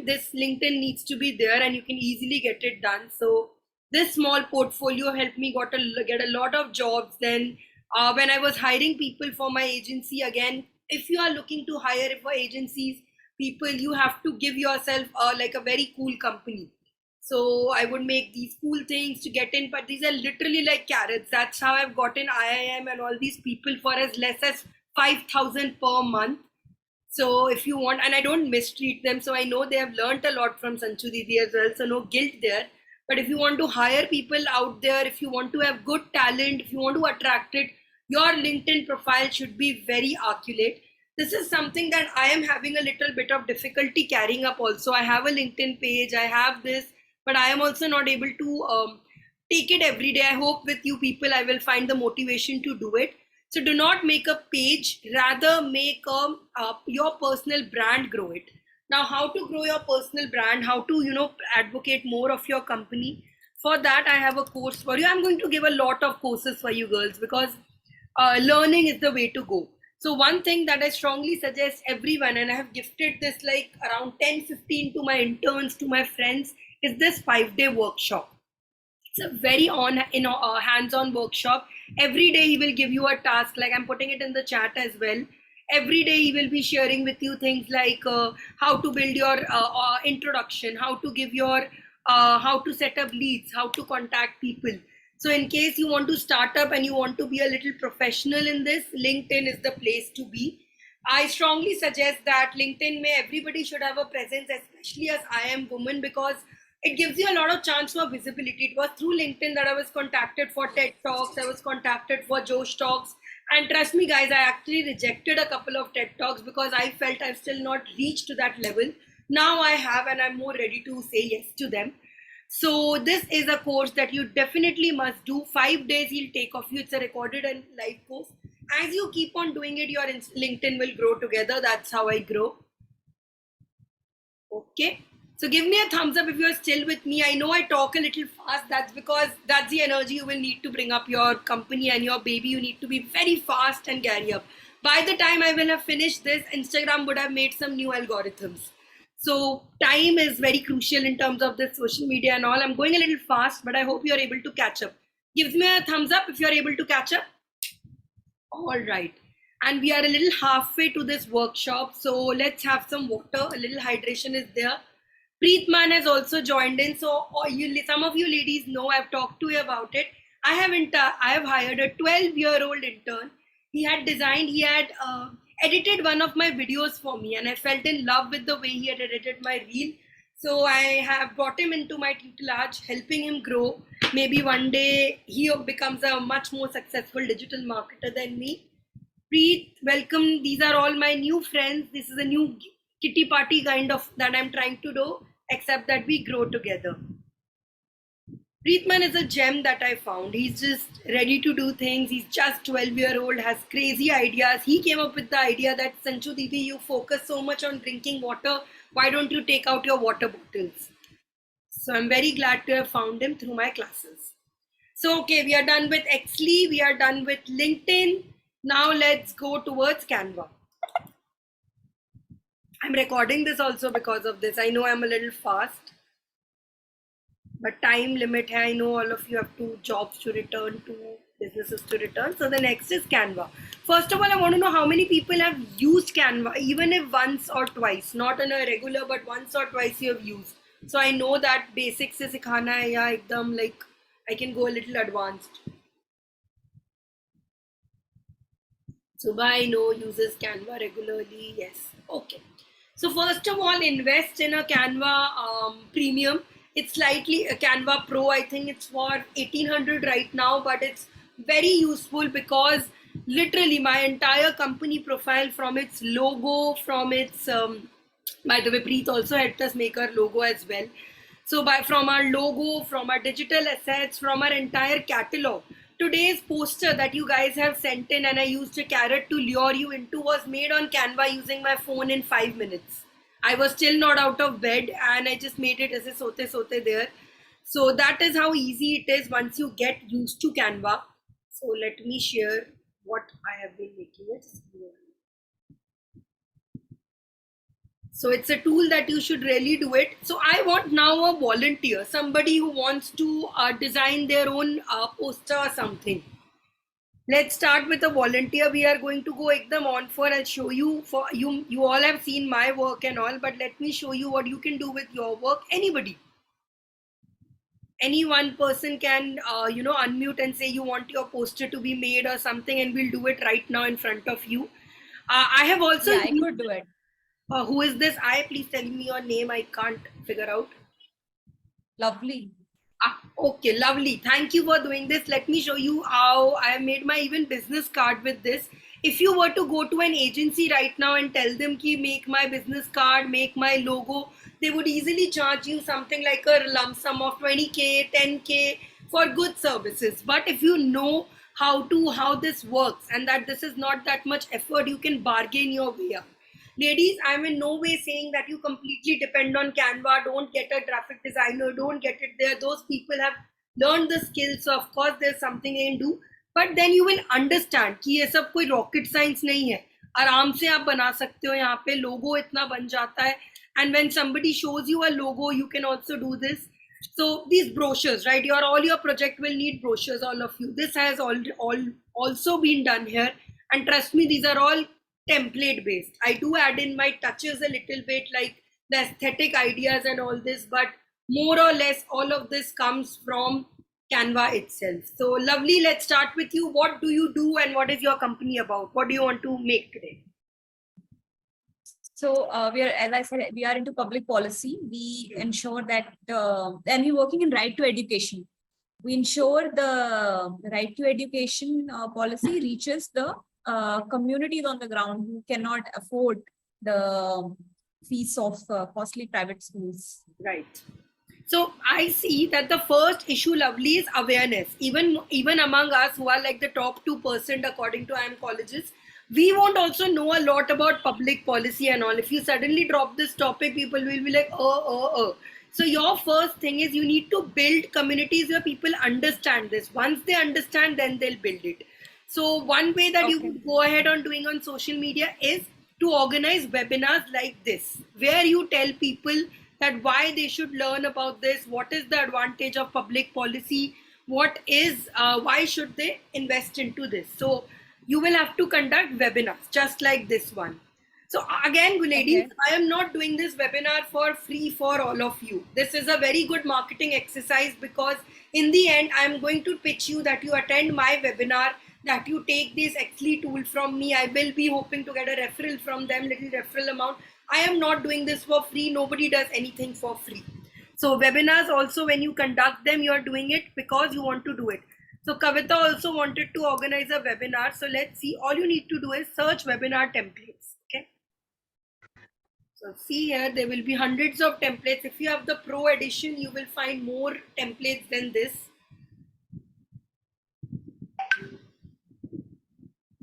this LinkedIn needs to be there and you can easily get it done. So this small portfolio helped me get a lot of jobs. Then when I was hiring people for my agency, again, if you are looking to hire for agencies, people, you have to give yourself like a very cool company. So I would make these cool things to get in, but these are literally like carrots. That's how I've gotten IIM and all these people for as less as 5,000 per month. So if you want, and I don't mistreat them, so I know they have learned a lot from Sanchu Didi as well, so no guilt there. But if you want to hire people out there, if you want to have good talent, if you want to attract it, your LinkedIn profile should be very articulate. This is something that I am having a little bit of difficulty carrying up also. I have a LinkedIn page, I have this, but I am also not able to take it every day. I hope with you people, I will find the motivation to do it. So do not make a page, rather make your personal brand, grow it. Now, how to grow your personal brand, how to, advocate more of your company. For that, I have a course for you. I'm going to give a lot of courses for you girls, because learning is the way to go. So one thing that I strongly suggest everyone, and I have gifted this like around 10-15 to my interns, to my friends, is this 5-day workshop. It's a very hands-on workshop. Every day he will give you a task, like I'm putting it in the chat as well. Every day he will be sharing with you things like how to build your introduction, how to give your, how to set up leads, how to contact people. So in case you want to start up and you want to be a little professional in this, LinkedIn is the place to be. I strongly suggest that LinkedIn everybody should have a presence, especially as I am woman, because it gives you a lot of chance for visibility. It was through LinkedIn that I was contacted for TED Talks. I was contacted for Josh Talks. And trust me, guys, I actually rejected a couple of TED Talks because I felt I've still not reached to that level. Now I have, and I'm more ready to say yes to them. So this is a course that you definitely must do. 5 days he'll take off you. It's a recorded and live course. As you keep on doing it, your LinkedIn will grow together. That's how I grow. Okay. So give me a thumbs up if you're still with me. I know I talk a little fast. That's because that's the energy you will need to bring up your company and your baby. You need to be very fast and carry up. By the time I will have finished this, Instagram would have made some new algorithms. So time is very crucial in terms of this social media and all. I'm going a little fast, but I hope you're able to catch up. Give me a thumbs up if you're able to catch up. All right. And we are a little halfway to this workshop. So let's have some water. A little hydration is there. Preetman has also joined in. So some of you ladies know I've talked to you about it. I have hired a 12-year-old intern. He had edited one of my videos for me, and I felt in love with the way he had edited my reel. So I have brought him into my tutelage, helping him grow. Maybe one day he becomes a much more successful digital marketer than me. Preet, welcome. These are all my new friends. This is a new kitty party kind of that I'm trying to do, except that we grow together. Preetman is a gem that I found. He's just ready to do things. He's just 12-year-old, has crazy ideas. He came up with the idea that, Sanchu Didi, you focus so much on drinking water. Why don't you take out your water bottles? So I'm very glad to have found him through my classes. So, okay, we are done with Exley. We are done with LinkedIn. Now let's go towards Canva. I'm recording this also because of this. I know I'm a little fast. But time limit hai. I know all of you have 2 jobs to return, 2 businesses to return. So the next is Canva. First of all, I want to know how many people have used Canva, even if once or twice, not on a regular, but once or twice you have used. So I know that basics se sikhana hai ya ekdam like I can go a little advanced. Subha, I know, uses Canva regularly. Yes. Okay. So first of all, invest in a Canva premium. It's slightly a Canva Pro. I think it's for 1800 right now, but it's very useful because literally my entire company profile, from its logo, from its by the way, Preet also helped us make our logo as well. So from our logo, from our digital assets, from our entire catalog, today's poster that you guys have sent in and I used a carrot to lure you into was made on Canva using my phone in 5 minutes. I was still not out of bed and I just made it as a sote there. So that is how easy it is once you get used to Canva. So let me share what I have been making it. So it's a tool that you should really do it. So I want now a volunteer, somebody who wants to design their own poster or something. Let's start with a volunteer. We are going to go ekdam on for. I'll show you. For you all have seen my work and all, but let me show you what you can do with your work. Anybody, any one person can unmute and say you want your poster to be made or something, and we'll do it right now in front of you. I have also. Yeah, I could do it. Who is this? Please tell me your name. I can't figure out. Lovely. Okay, lovely. Thank you for doing this. Let me show you how I have made my even business card with this. If you were to go to an agency right now and tell them ki make my business card, make my logo, they would easily charge you something like a lump sum of 20K, 10K for good services. But if you know how this works and that this is not that much effort, you can bargain your way up. Ladies, I'm in no way saying that you completely depend on Canva. Don't get a graphic designer. Don't get it there. Those people have learned the skills. So of course, there's something they can do. But then you will understand कि ये सब कोई rocket science नहीं है. आराम से आप बना सकते हो. यहाँ पे logo इतना बन जाता है. And when somebody shows you a logo, you can also do this. So these brochures, right? All your project will need brochures, all of you. This has also been done here. And trust me, these are all template based. I do add in my touches a little bit, like the aesthetic ideas and all this, but more or less all of this comes from Canva itself. So lovely, let's start with you. What do you do and what is your company about? What do you want to make today? So we are, as I said, we are into public policy. We ensure that, and we're working in right to education. We ensure the right to education policy reaches the communities on the ground who cannot afford the fees of costly private schools. Right. So I see that the first issue, lovely, is awareness. Even among us who are like the top 2% according to IIM colleges, we won't also know a lot about public policy and all. If you suddenly drop this topic, people will be like, So your first thing is you need to build communities where people understand this. Once they understand, then they'll build it. So one way that you can go ahead on doing on social media is to organize webinars like this, where you tell people that why they should learn about this, what is the advantage of public policy, why should they invest into this. So you will have to conduct webinars just like this one. So again, ladies, I am not doing this webinar for free for all of you. This is a very good marketing exercise, because in the end, I am going to pitch you that you attend my webinar, that you take this Exley tool from me. I will be hoping to get a referral from them, little referral amount. I am not doing this for free. Nobody does anything for free. So webinars also, when you conduct them, you are doing it because you want to do it. So Kavita also wanted to organize a webinar. So let's see, all you need to do is search webinar templates. Okay. So see here, there will be hundreds of templates. If you have the Pro edition, you will find more templates than this.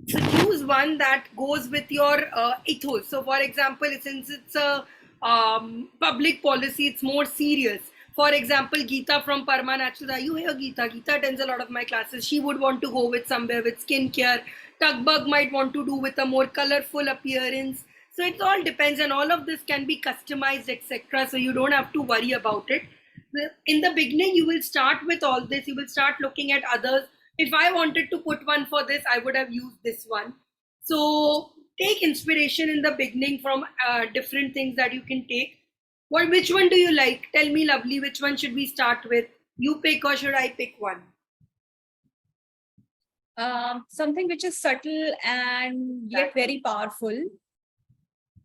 So choose one that goes with your ethos. So for example, since it's a public policy, it's more serious. For example, Geeta from Parma Natural, you hear Geeta? Geeta attends a lot of my classes. She would want to go with somewhere with skincare. Tugbug might want to do with a more colorful appearance. So it all depends, and all of this can be customized, etc. So you don't have to worry about it. In the beginning, you will start with all this. You will start looking at others. If I wanted to put one for this, I would have used this one. So take inspiration in the beginning from different things that you can take. Which one do you like? Tell me, lovely, which one should we start with? You pick, or should I pick one? Something which is subtle and yet very powerful.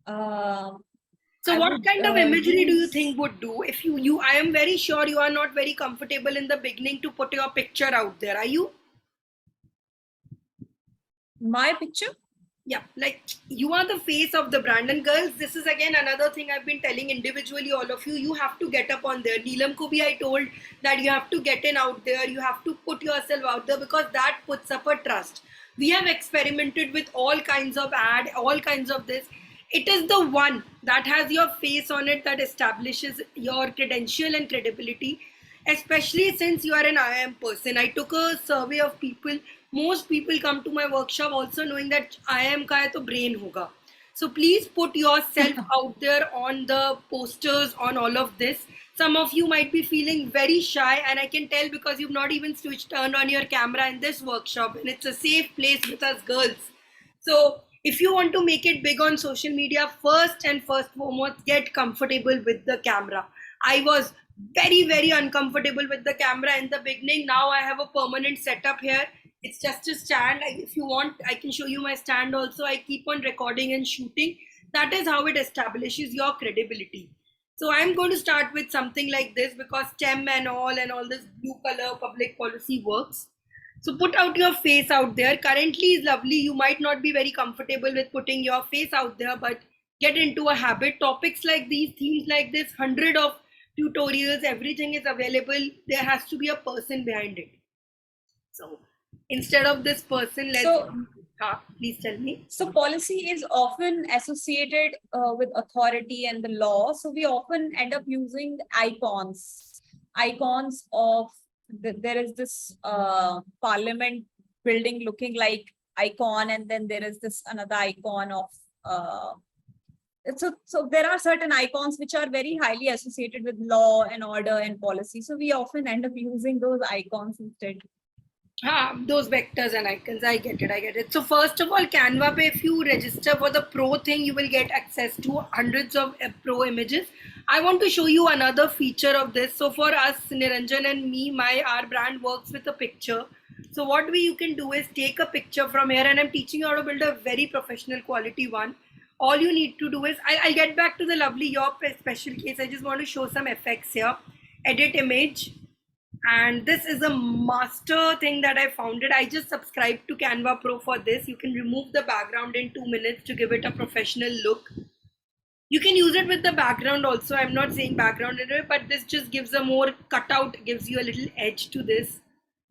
So what kind of imagery do you think would do? If I am very sure you are not very comfortable in the beginning to put your picture out there. Are you? My picture? Yeah, like you are the face of the brand. And girls, this is again another thing I've been telling individually all of you. You have to get up on there. Neelam ko bhi I told that you have to get in out there. You have to put yourself out there, because that puts up a trust. We have experimented with all kinds of ad, all kinds of this. It is the one that has your face on it that establishes your credential and credibility, especially since you are an IIM person. I took a survey of people. Most people come to my workshop also knowing that IIM ka hai to brain hoga. So please put yourself out there on the posters, on all of this. Some of you might be feeling very shy, and I can tell because you've not even turned on your camera in this workshop, and it's a safe place with us girls. So if you want to make it big on social media, first and foremost, get comfortable with the camera. I was very, very uncomfortable with the camera in the beginning. Now I have a permanent setup here. It's just a stand. If you want, I can show you my stand also. I keep on recording and shooting. That is how it establishes your credibility. So I'm going to start with something like this, because STEM and all this blue color public policy works. So put out your face out there. Currently is lovely. You might not be very comfortable with putting your face out there, but get into a habit. Topics like these, themes like this, 100 of tutorials, everything is available. There has to be a person behind it. So instead of this person, please tell me. So policy is often associated with authority and the law. So we often end up using icons of there is this parliament building looking like icon, and then there is this another icon of so there are certain icons which are very highly associated with law and order and policy. So we often end up using those icons instead. Those vectors and icons. I get it. So first of all, Canva, if you register for the Pro thing, you will get access to hundreds of Pro images. I want to show you another feature of this. So for us, Niranjan and me, our brand works with a picture. So what you can do is take a picture from here, and I'm teaching you how to build a very professional quality one. All you need to do is, I'll get back to the lovely your special case. I just want to show some effects here. Edit image. And this is a master thing that I found it. I just subscribed to Canva Pro for this. You can remove the background in 2 minutes to give it a professional look. You can use it with the background also. I'm not saying background in it, but this just gives a more cutout, gives you a little edge to this.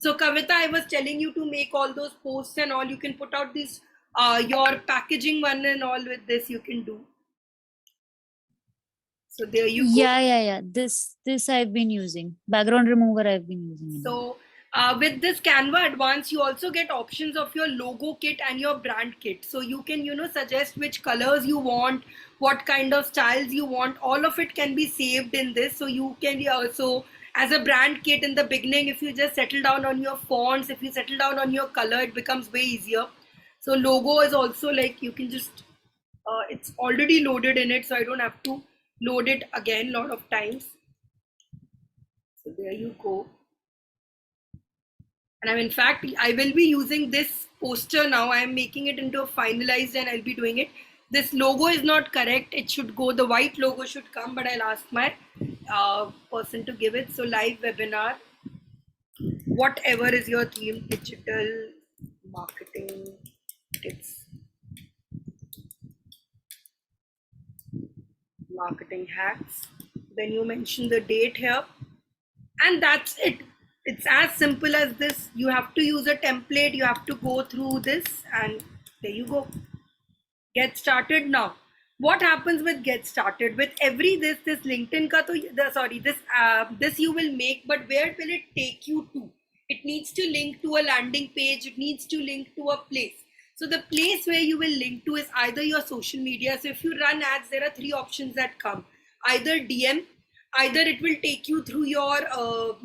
So Kavita, I was telling you to make all those posts and all. You can put out this, your packaging one and all with this you can do. So there you go. Yeah. This I've been using. Background remover I've been using. So With this Canva Advanced, you also get options of your logo kit and your brand kit. So you can, suggest which colors you want, what kind of styles you want. All of it can be saved in this. So you can also, as a brand kit in the beginning, if you just settle down on your fonts, if you settle down on your color, it becomes way easier. So logo is also like, you can just, it's already loaded in it. So I don't have to load it again a lot of times. So there you go. And in fact, I will be using this poster now. I am making it into a finalized and I'll be doing it. This logo is not correct. It should go, the white logo should come, but I'll ask my person to give it. So live webinar, whatever is your theme, digital marketing tips, marketing hacks. Then you mention the date here. And that's it. It's as simple as this. You have to use a template. You have to go through this and there you go. Get started now. What happens with get started? With every this LinkedIn ka to, this you will make, but where will it take you to? It needs to link to a landing page. It needs to link to a place. So the place where you will link to is either your social media. So if you run ads, there are 3 options that come. Either DM, either it will take you through your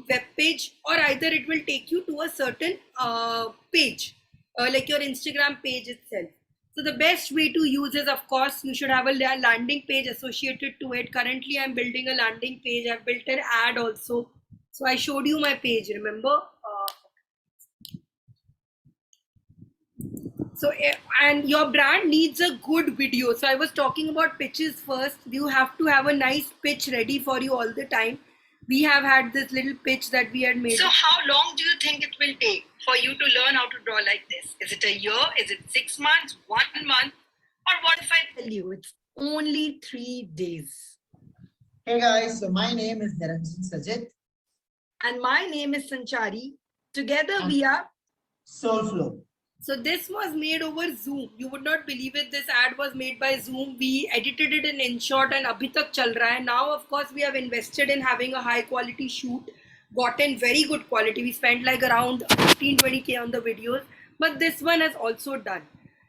web page, or either it will take you to a certain page, like your Instagram page itself. So the best way to use is, of course, you should have a landing page associated to it. Currently, I'm building a landing page. I've built an ad also. So I showed you my page, remember? So, and your brand needs a good video. So I was talking about pitches first. You have to have a nice pitch ready for you all the time. We have had this little pitch that we had made. So how long do you think it will take for you to learn how to draw like this? Is it a year? Is it 6 months, 1 month? Or what if I tell you it's only 3 days? Hey guys, so my name is Niranjan Sajit. And my name is Sanchari. Together we are Soulflow. So this was made over Zoom. You would not believe it. This ad was made by Zoom. We edited it in InShot and abhi tak chal raha hai. Now, of course, we have invested in having a high quality shoot, gotten very good quality. We spent like around 15-20K on the videos, but this one has also done.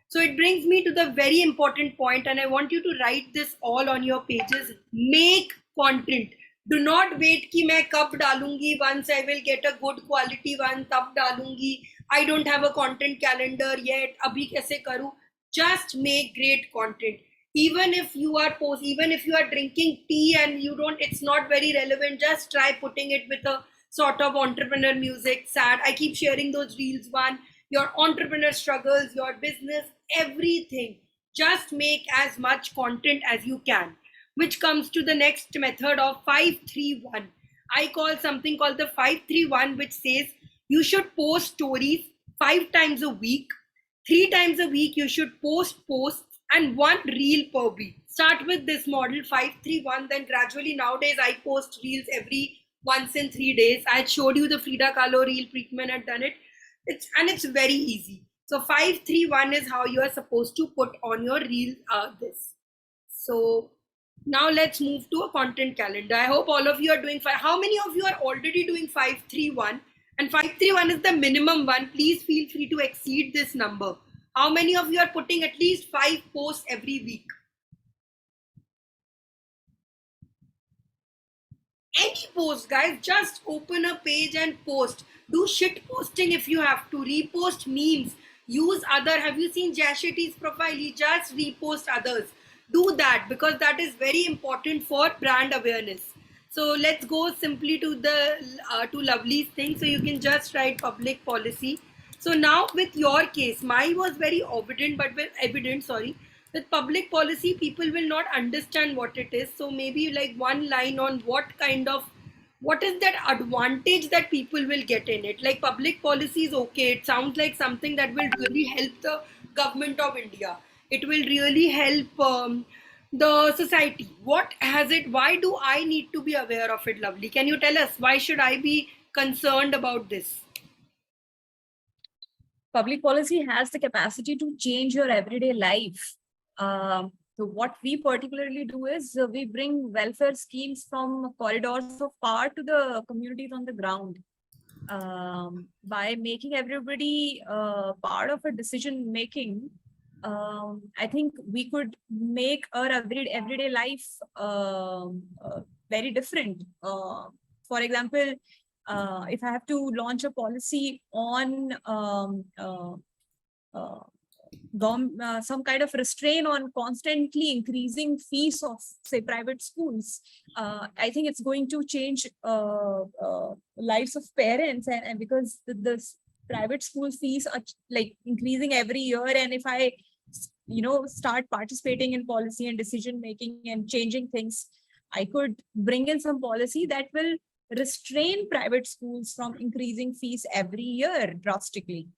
So it brings me to the very important point, and I want you to write this all on your pages. Make content. Do not wait कि मैं कब डालूंगी, once I will get a good quality one तब डालूंगी. I don't have a content calendar yet. अभी कैसे करूँ? Just make great content. Even if you are drinking tea and you don't, it's not very relevant. Just try putting it with a sort of entrepreneur music. Sad. I keep sharing those reels. One, your entrepreneur struggles, your business, everything. Just make as much content as you can. Which comes to the next method of 5-3-1. I call something called the 5-3-1, which says you should post stories 5 times a week. 3 times a week, you should post posts and 1 reel per week. Start with this model 5-3-1. Then gradually nowadays I post reels every once in 3 days. I had showed you the Frida Kahlo reel. Preetman had done it. It's very easy. So 5-3-1 is how you are supposed to put on your reel this. So now let's move to a content calendar. I hope all of you are doing how many of you are already doing 5-3-1? And 5-3-1 is the minimum one. Please feel free to exceed this number. How many of you are putting at least 5 posts every week? Any post, guys, just open a page and post. Do shit posting if you have to. Repost memes. Use other. Have you seen Jashetti's profile? He just repost others. Do that because that is very important for brand awareness. So let's go simply to the to Lovely's thing. So you can just write public policy. So now with your case, mine was very evident, with public policy, people will not understand what it is. So maybe like 1 line on what is that advantage that people will get in it. Like public policy is okay. It sounds like something that will really help the government of India. It will really help the society. What has it? Why do I need to be aware of it, Lovely? Can you tell us why should I be concerned about this? Public policy has the capacity to change your everyday life. So what we particularly do is we bring welfare schemes from corridors of power to the communities on the ground. by making everybody part of a decision making, I think we could make our everyday life very different. For example, if I have to launch a policy on some kind of restraint on constantly increasing fees of, say, private schools, I think it's going to change lives of parents, and because the private school fees are like increasing every year, and if I start participating in policy and decision making and changing things, I could bring in some policy that will restrain private schools from increasing fees every year drastically.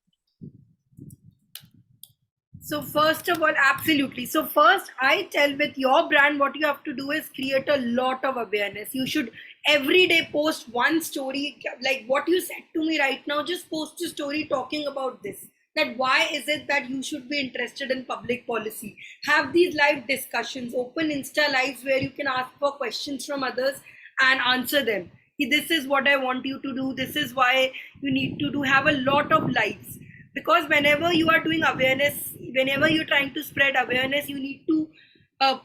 So first of all, absolutely. So first, I tell with your brand, what you have to do is create a lot of awareness. You should every day post one story, like what you said to me right now. Just post a story talking about this. That why is it that you should be interested in public policy? Have these live discussions, open Insta lives where you can ask for questions from others and answer them. This is what I want you to do. This is why you need to do. Have a lot of lives. Because whenever you are doing awareness, whenever you're trying to spread awareness, you need to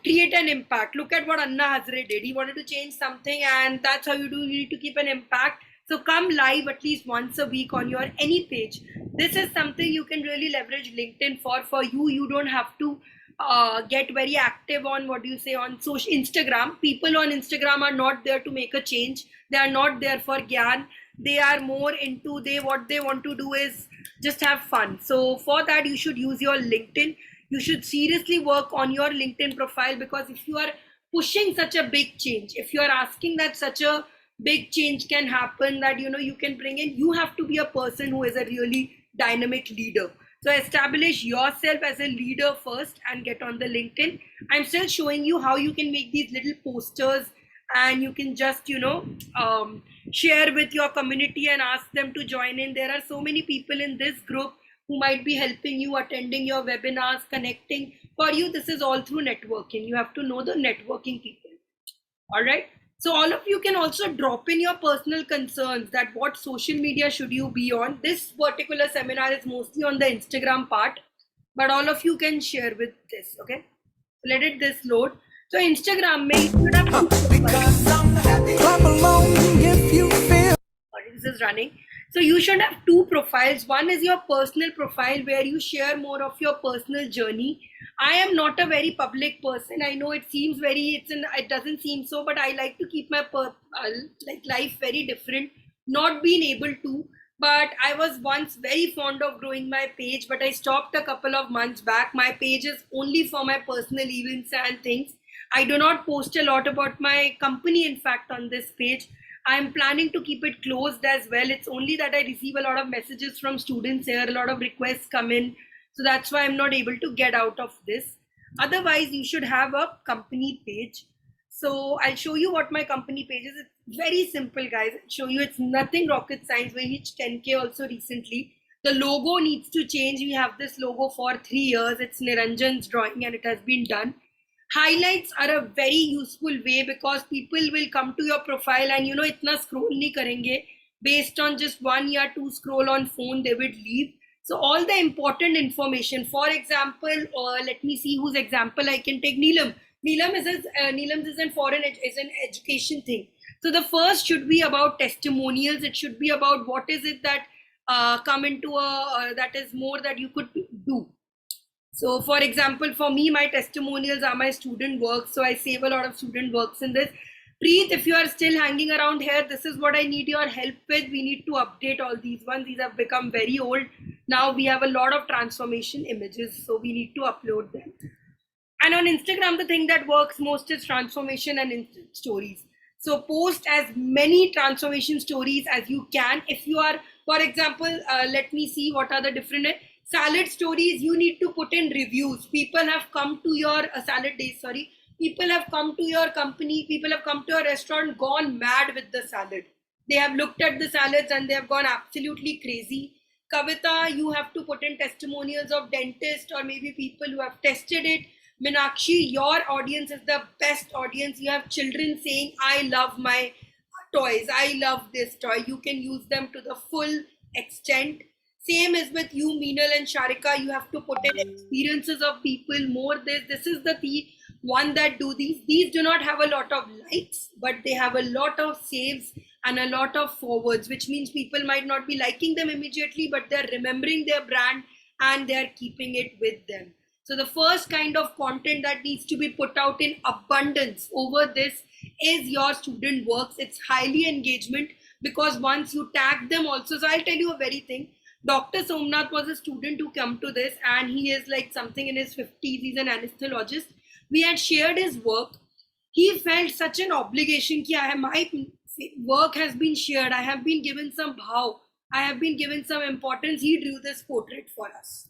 create an impact. Look at what Anna Hazare did. He wanted to change something, and that's how you do. You need to keep an impact. So come live at least once a week on your any page. This is something you can really leverage LinkedIn for. For you, you don't have to get very active on what do you say on social Instagram. People on Instagram are not there to make a change. They are not there for gyan. They are more into what they want to do is just have fun. So for that, you should use your LinkedIn. You should seriously work on your LinkedIn profile, because if you are pushing such a big change, if you are asking that such a big change can happen, that you can bring in, you have to be a person who is a really dynamic leader. So establish yourself as a leader first and get on the LinkedIn. I'm still showing you how you can make these little posters, and you can just share with your community and ask them to join in. There are so many people in this group who might be helping you, attending your webinars, connecting. For you, this is all through networking. You have to know the networking people. All right. So all of you can also drop in your personal concerns, that what social media should you be on. This particular seminar is mostly on the Instagram part, but all of you can share with this. Okay. Let it this load. So Instagram may should have this is running. So you should have two profiles. One is your personal profile where you share more of your personal journey. I am not a very public person. I know it seems it doesn't seem so, but I like to keep my life very different. Not being able to, but I was once very fond of growing my page, but I stopped a couple of months back. My page is only for my personal events and things. I do not post a lot about my company, in fact, on this page. I'm planning to keep it closed as well. It's only that I receive a lot of messages from students here, a lot of requests come in. So that's why I'm not able to get out of this. Otherwise, you should have a company page. So I'll show you what my company page is. It's very simple, guys. I'll show you. It's nothing rocket science. We reached 10K also recently. The logo needs to change. We have this logo for 3 years. It's Niranjan's drawing and it has been done. Highlights are a very useful way, because people will come to your profile and itna scroll nahi karenge. Based on just 1 or 2 scroll on phone, they would leave. So all the important information, for example, let me see whose example I can take. Neelam is an education thing. So the first should be about testimonials. It should be about what is it that come into that is more that you could do. So for example, for me, my testimonials are my student work. So I save a lot of student works in this. Preet, if you are still hanging around here, this is what I need your help with. We need to update all these ones. These have become very old. Now we have a lot of transformation images, so we need to upload them. And on Instagram, the thing that works most is transformation and stories. So post as many transformation stories as you can. If you are, for example, let me see what are the different salad stories. You need to put in reviews. People have come to your salad days, sorry. People have come to your company. People have come to your restaurant, gone mad with the salad. They have looked at the salads and they have gone absolutely crazy. Kavita, you have to put in testimonials of dentists or maybe people who have tested it. Meenakshi, your audience is the best audience. You have children saying, I love my toys. I love this toy. You can use them to the full extent. Same as with you, Meenal and Sharika. You have to put in experiences of people, more this. This is the one that do these. These do not have a lot of likes, but they have a lot of saves and a lot of forwards, which means people might not be liking them immediately, but they're remembering their brand and they're keeping it with them. So the first kind of content that needs to be put out in abundance over this is your student works. It's highly engagement, because once you tag them also. So I'll tell you a very thing. Dr. Somnath was a student who come to this, and he is like something in his 50s. He's an anesthesiologist. We had shared his work. He felt such an obligation that my work has been shared. I have been given some bhav. I have been given some importance. He drew this portrait for us.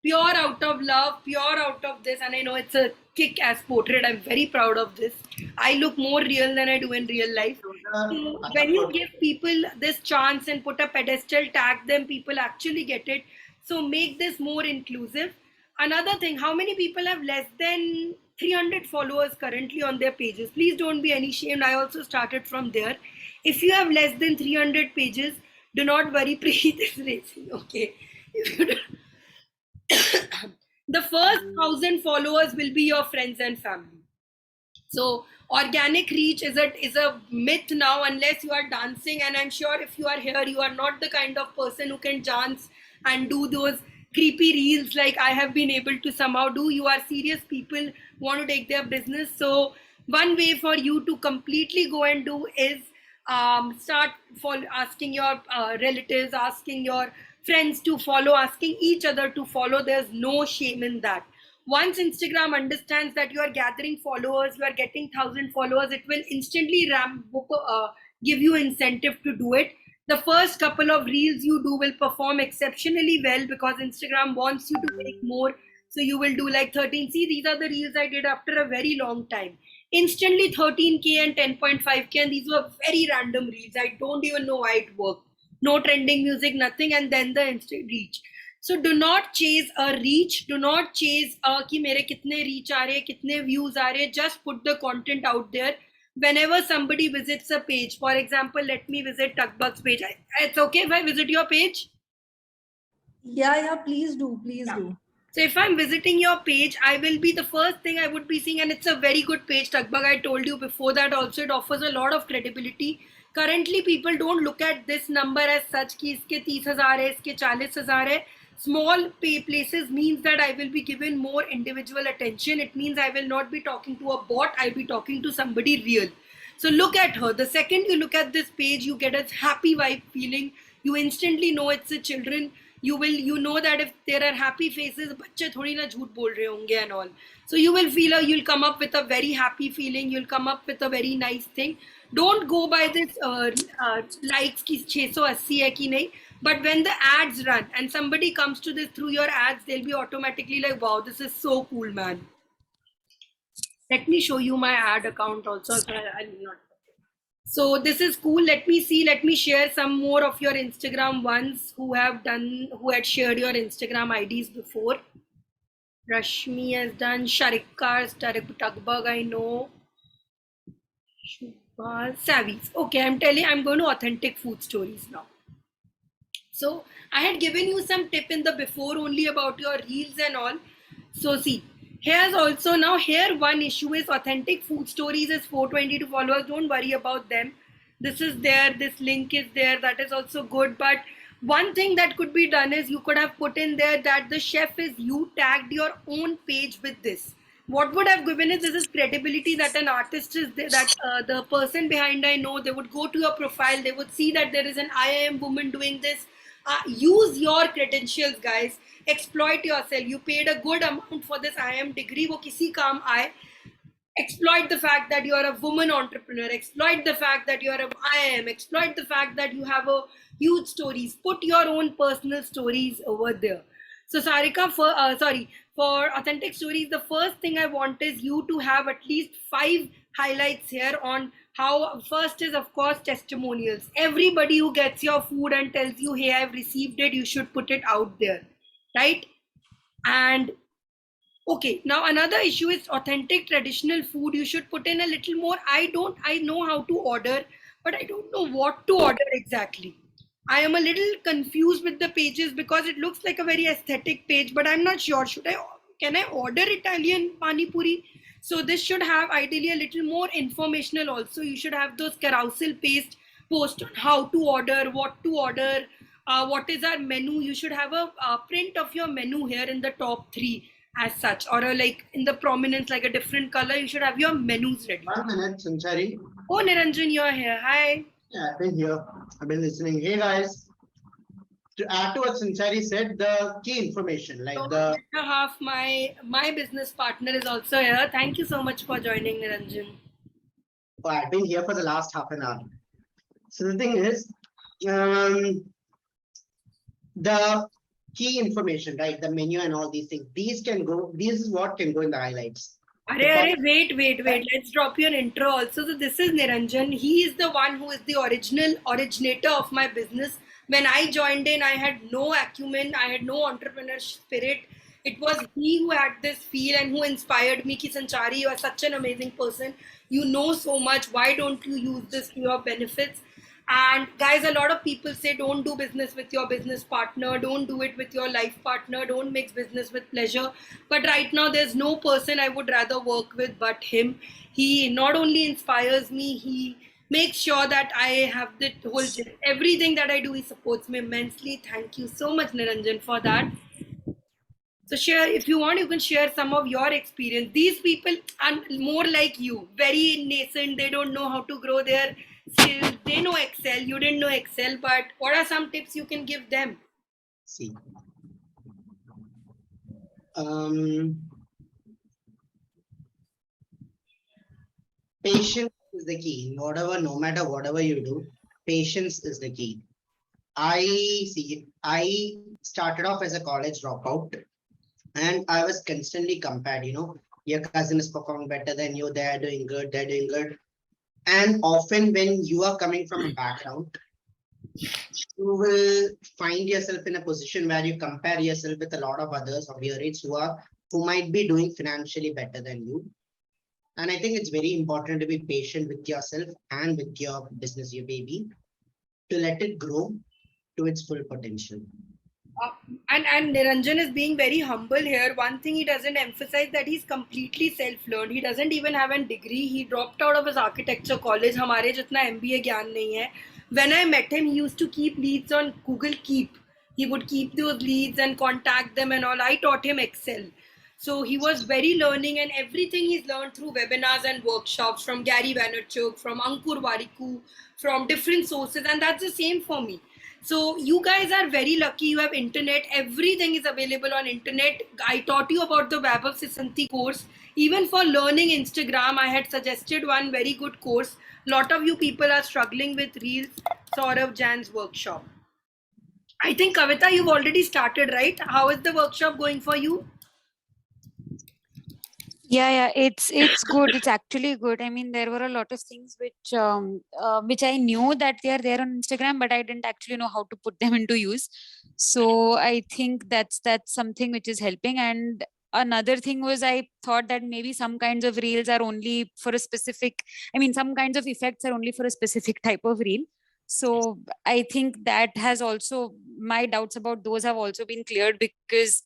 Pure out of love, pure out of this. And I know it's a kick-ass portrait. I'm very proud of this. I look more real than I do in real life. So when you give people this chance and put a pedestal, tag them, people actually get it. So make this more inclusive. Another thing, how many people have less than 300 followers currently on their pages? Please don't be any ashamed. I also started from there. If you have less than 300 pages, do not worry, Preet is racing, okay? If you the first 1,000 followers will be your friends and family. So organic reach is a myth now, unless you are dancing. And I'm sure if you are here, you are not the kind of person who can dance and do those creepy reels like I have been able to somehow do. You are serious people who want to take their business. So one way for you to completely go and do is start asking your relatives, asking your friends to follow, asking each other to follow. There's no shame in that. Once Instagram understands that you are gathering followers, you are getting 1,000 followers, it will instantly give you incentive to do it. The first couple of reels you do will perform exceptionally well, because Instagram wants you to make more. So you will do like 13. See, these are the reels I did after a very long time. Instantly 13K and 10.5K, and these were very random reels. I don't even know why it worked. No trending music, nothing, and then the instant reach. So do not chase a reach. Do not chase ki mere kitne reach aa rahe, kitne views aa rahe. Just put the content out there. Whenever somebody visits a page, for example, let me visit Tuckbug's page. It's okay if I visit your page? Yeah, please do, please do. So if I'm visiting your page, I will be the first thing I would be seeing, and it's a very good page, Tuckbug. I told you before that also, it offers a lot of credibility. Currently, people don't look at this number as such ki iske 30,000 hai, iske 40,000 hai. Small places means that I will be given more individual attention. It means I will not be talking to a bot. I'll be talking to somebody real. So look at her. The second you look at this page, you get a happy vibe feeling. You instantly know it's the children. You know that if there are happy faces, bachche thodi na jhoot bol rahe honge and all. So you will feel, you'll come up with a very happy feeling. You'll come up with a very nice thing. Don't go by this likes ki 680 hai ki nahi. But when the ads run and somebody comes to this through your ads, they'll be automatically like, wow, this is so cool, man. Let me show you my ad account also. So this is cool. Let me see. Let me share some more of your Instagram ones who had shared your Instagram IDs before. Rashmi has done. Sharikar, Tuckbug, I know. Shubha, Savis. Okay, I'm going to authentic food stories now. So I had given you some tip in the before only about your reels and all. So see, here's also now here one issue is authentic food stories is 422 followers. Don't worry about them. This is there. This link is there. That is also good. But one thing that could be done is you could have put in there that the chef is you tagged your own page with this. What would have given is this is credibility that an artist is there, that the person behind I know, they would go to your profile, they would see that there is an IIM woman doing this. Use your credentials, guys. Exploit yourself. You paid a good amount for this IIM degree. वो किसी काम आए. Exploit the fact that you are a woman entrepreneur. Exploit the fact that you are an IIM. Exploit the fact that you have a huge stories. Put your own personal stories over there. So Sarika, for authentic stories, the first thing I want is you to have at least 5 highlights here on how. First is of course testimonials. Everybody who gets your food and tells you, hey, I've received it, you should put it out there, right? And Okay, now another issue is authentic traditional food. You should put in a little more. I know how to order, but I don't know what to order exactly. I am a little confused with the pages because it looks like a very aesthetic page, but I'm not sure. Can I order Italian pani puri? So this should have ideally a little more informational also. You should have those carousel paste post on how to order, what to order, what is our menu. You should have a print of your menu here in the top three as such, or like in the prominence, like a different color. You should have your menus ready. 1 minute, Sanchari. Oh, Niranjan, you're here. Hi. Yeah, I've been here. I've been listening. Hey guys, to add to what Sanchari said, the key information, like So the half my business partner is also here. Thank you so much for joining, Niranjan. oh, I've been here for the last half an hour. So the thing is, the key information, right? The menu and all these things. These is what can go in the highlights. Wait. Let's drop your intro also. So this is Niranjan. He is the one who is the originator of my business. When I joined in, I had no acumen. I had no entrepreneur spirit. It was he who had this feel and who inspired me. Ki Sanchari, you are such an amazing person. You know so much. Why don't you use this to your benefits? And guys, a lot of people say don't do business with your business partner, don't do it with your life partner, don't mix business with pleasure. But right now, there's no person I would rather work with but him. He not only inspires me, he makes sure that I have the whole everything that I do. He supports me immensely. Thank you so much, Niranjan, for that. So share, if you want, you can share some of your experience. These people are more like you, very nascent. They don't know how to grow their skills. They know Excel. You didn't know Excel, but what are some tips you can give them? See. Patience is the key. No matter whatever you do, patience is the key. I started off as a college dropout and I was constantly compared, your cousin is performing better than you, they're doing good. And often when you are coming from a background, you will find yourself in a position where you compare yourself with a lot of others of your age who might be doing financially better than you. And I think it's very important to be patient with yourself and with your business, your baby, to let it grow to its full potential. And Niranjan is being very humble here. One thing he doesn't emphasize that he's completely self-learned. He doesn't even have a degree. He dropped out of his architecture college. हमारे जितना MBA ज्ञान नहीं है. When I met him, he used to keep leads on Google Keep. He would keep those leads and contact them and all. I taught him Excel. So he was very learning, and everything he's learned through webinars and workshops from Gary Vaynerchuk, from Ankur Warikoo, from different sources. And that's the same for me. So you guys are very lucky. You have internet. Everything is available on internet. I taught you about the Web of Sisanti course. Even for learning Instagram, I had suggested one very good course. Lot of you people are struggling with Reels, Saurav Jan's workshop. I think Kavita, you've already started, right? How is the workshop going for you? Yeah, it's good. It's actually good. I mean, there were a lot of things which I knew that they are there on Instagram, but I didn't actually know how to put them into use. So I think that's something which is helping. And another thing was I thought that maybe some kinds of reels are only for a specific, I mean, some kinds of effects are only for a specific type of reel. So I think that has also, my doubts about those have also been cleared, because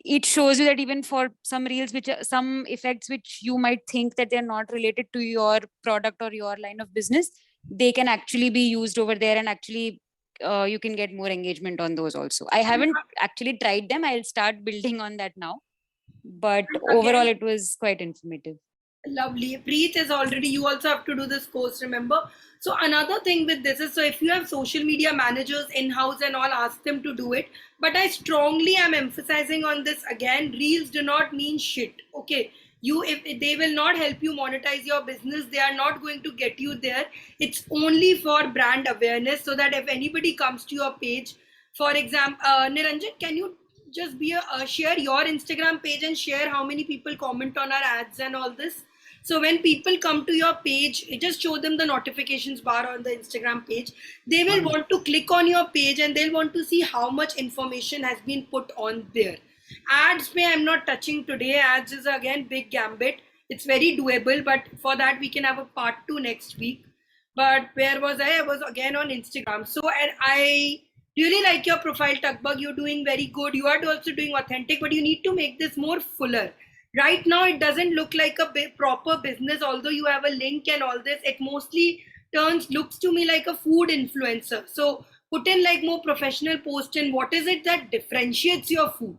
it shows you that even for some reels, some effects which you might think that they're not related to your product or your line of business, they can actually be used over there, and actually you can get more engagement on those also. I haven't actually tried them. I'll start building on that now, but overall it was quite informative. Lovely. Preet is already, you also have to do this course, remember? So another thing with this is, so if you have social media managers in-house and all, ask them to do it. But I strongly am emphasizing on this again, reels do not mean shit. Okay. If they will not help you monetize your business, they are not going to get you there. It's only for brand awareness, so that if anybody comes to your page, for example, Niranjan, can you just share your Instagram page and share how many people comment on our ads and all this? So when people come to your page, just show them the notifications bar on the Instagram page. They will want to click on your page and they'll want to see how much information has been put on there. Ads pay I'm not touching today. Ads is again big gambit. It's very doable, but for that we can have a part 2 next week. But where was I? I was again on Instagram. So, and I really like your profile, Tugbug. You're doing very good. You are also doing authentic, but you need to make this more fuller. Right now, it doesn't look like a proper business, although you have a link and all this. It mostly looks to me like a food influencer. So put in like more professional post in what is it that differentiates your food?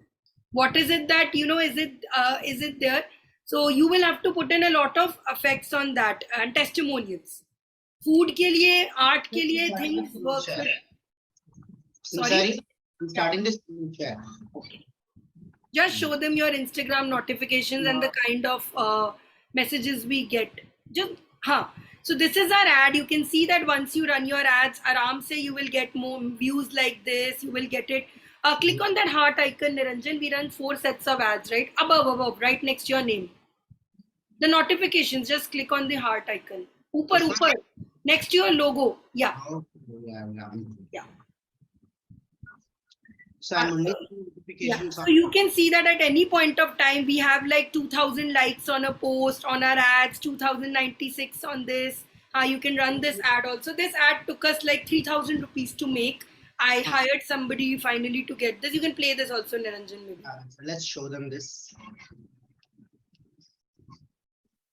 What is it that, is it there? So you will have to put in a lot of effects on that and testimonials. Food ke liye, art ke liye, things work. Sorry, I'm starting this share. Okay. Just show them your Instagram notifications and the kind of messages we get. So this is our ad. You can see that once you run your ads, aram se you will get more views like this. You will get it. Click on that heart icon, Niranjan. We run 4 sets of ads, right? Above, right next to your name. The notifications, just click on the heart icon. Upar, next to your logo. Yeah. Yeah. So I'm only notifications. So you can see that at any point of time, we have like 2000 likes on a post, on our ads, 2096 on this. You can run this ad also. This ad took us like 3000 rupees to make. I hired somebody finally to get this. You can play this also, Niranjan. Maybe. Let's show them this.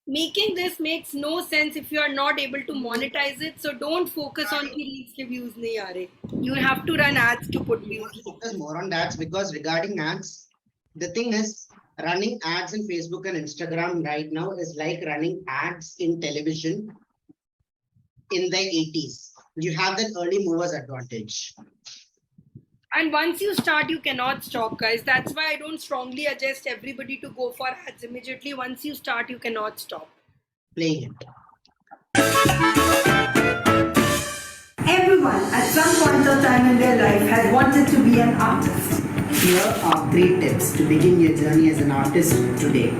Making this makes no sense if you are not able to monetize it. So don't focus on reels ke views nahi aa rahe. You have to run ads to put views. Focus more on ads because regarding ads, the thing is running ads in Facebook and Instagram right now is like running ads in television in the 80s. You have that early movers advantage. And once you start, you cannot stop, guys. That's why I don't strongly suggest everybody to go for ads immediately. Once you start, you cannot stop. Playing it. Everyone at some point of time in their life has wanted to be an artist. Here are 3 tips to begin your journey as an artist today.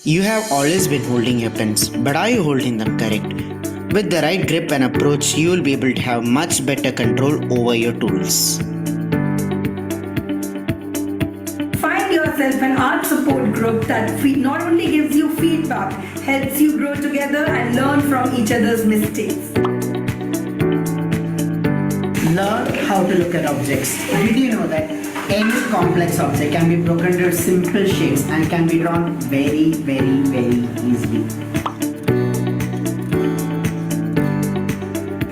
You have always been holding your pens, but are you holding them correct? With the right grip and approach, you will be able to have much better control over your tools. Find yourself an art support group that not only gives you feedback, helps you grow together and learn from each other's mistakes. Learn how to look at objects. Did you know that any complex object can be broken into simple shapes and can be drawn very, very, very easily?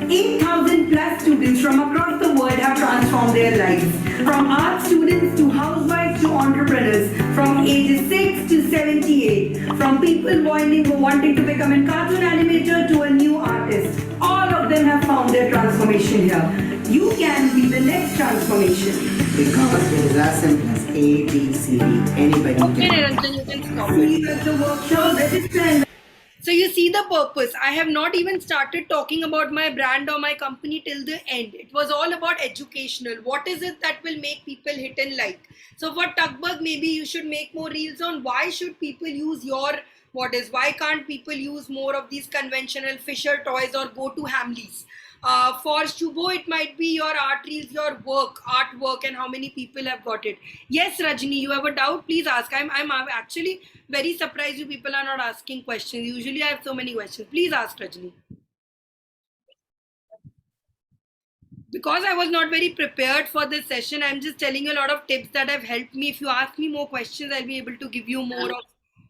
8,000 plus students from across the world have transformed their lives. From art students to housewives to entrepreneurs, from ages 6 to 78, from people wanting to become a cartoon animator to a new artist. All of them have found their transformation here. You can be the next transformation. Because it is as simple as A, B, C, D. Anybody Okay, can. Niranjan, you can stop See it. you at the workshop. Register and So you see the purpose. I have not even started talking about my brand or my company till the end. It was all about educational. What is it that will make people hit and like? So for Tugbug, maybe you should make more reels on why should people use your why can't people use more of these conventional Fisher toys or go to Hamleys? For Shubho, it might be your art reels, your artwork, and how many people have got it. Yes, Rajni, you have a doubt? Please ask. I'm actually very surprised you people are not asking questions. Usually I have so many questions. Please ask, Rajni. Because I was not very prepared for this session, I'm just telling you a lot of tips that have helped me. If you ask me more questions, I'll be able to give you more of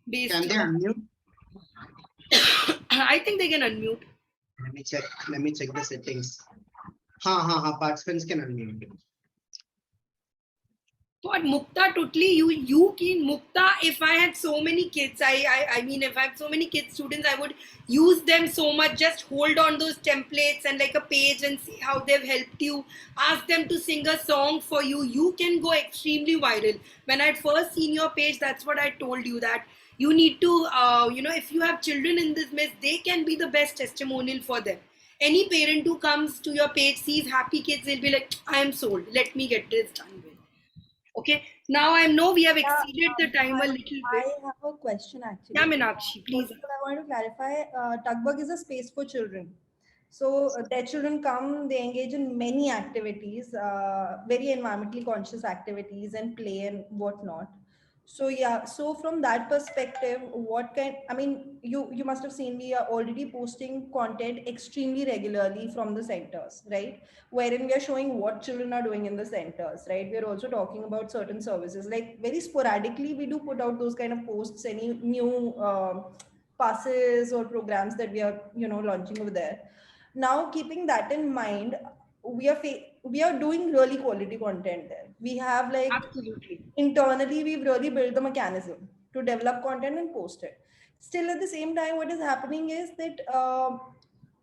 based. Can they unmute? I think they can unmute. Let me check the settings. Participants can unmute. But Mukta totally you can Mukta. If I had so many kids, I mean, if I have so many kids students, I would use them so much. Just hold on those templates and like a page and see how they've helped you. Ask them to sing a song for you. You can go extremely viral. When I'd first seen your page, that's what I told you, that you need to, if you have children in this mess, they can be the best testimonial for them. Any parent who comes to your page, sees happy kids, they'll be like, I am sold. Let me get this done with. Okay, now I know we have exceeded the time a little bit. I have a question actually. Yeah, Meenakshi, please. First of all, I want to clarify, Tugbug is a space for children. So their children come, they engage in many activities, very environmentally conscious activities and play and whatnot. So yeah, so from that perspective, you must have seen we are already posting content extremely regularly from the centers, right? Wherein we are showing what children are doing in the centers, right? We are also talking about certain services, like very sporadically we do put out those kind of posts, any new passes or programs that we are launching over there. Now keeping that in mind, we are doing really quality content there. We have like Absolutely. internally we've really built the mechanism to develop content and post it. Still at the same time, what is happening is that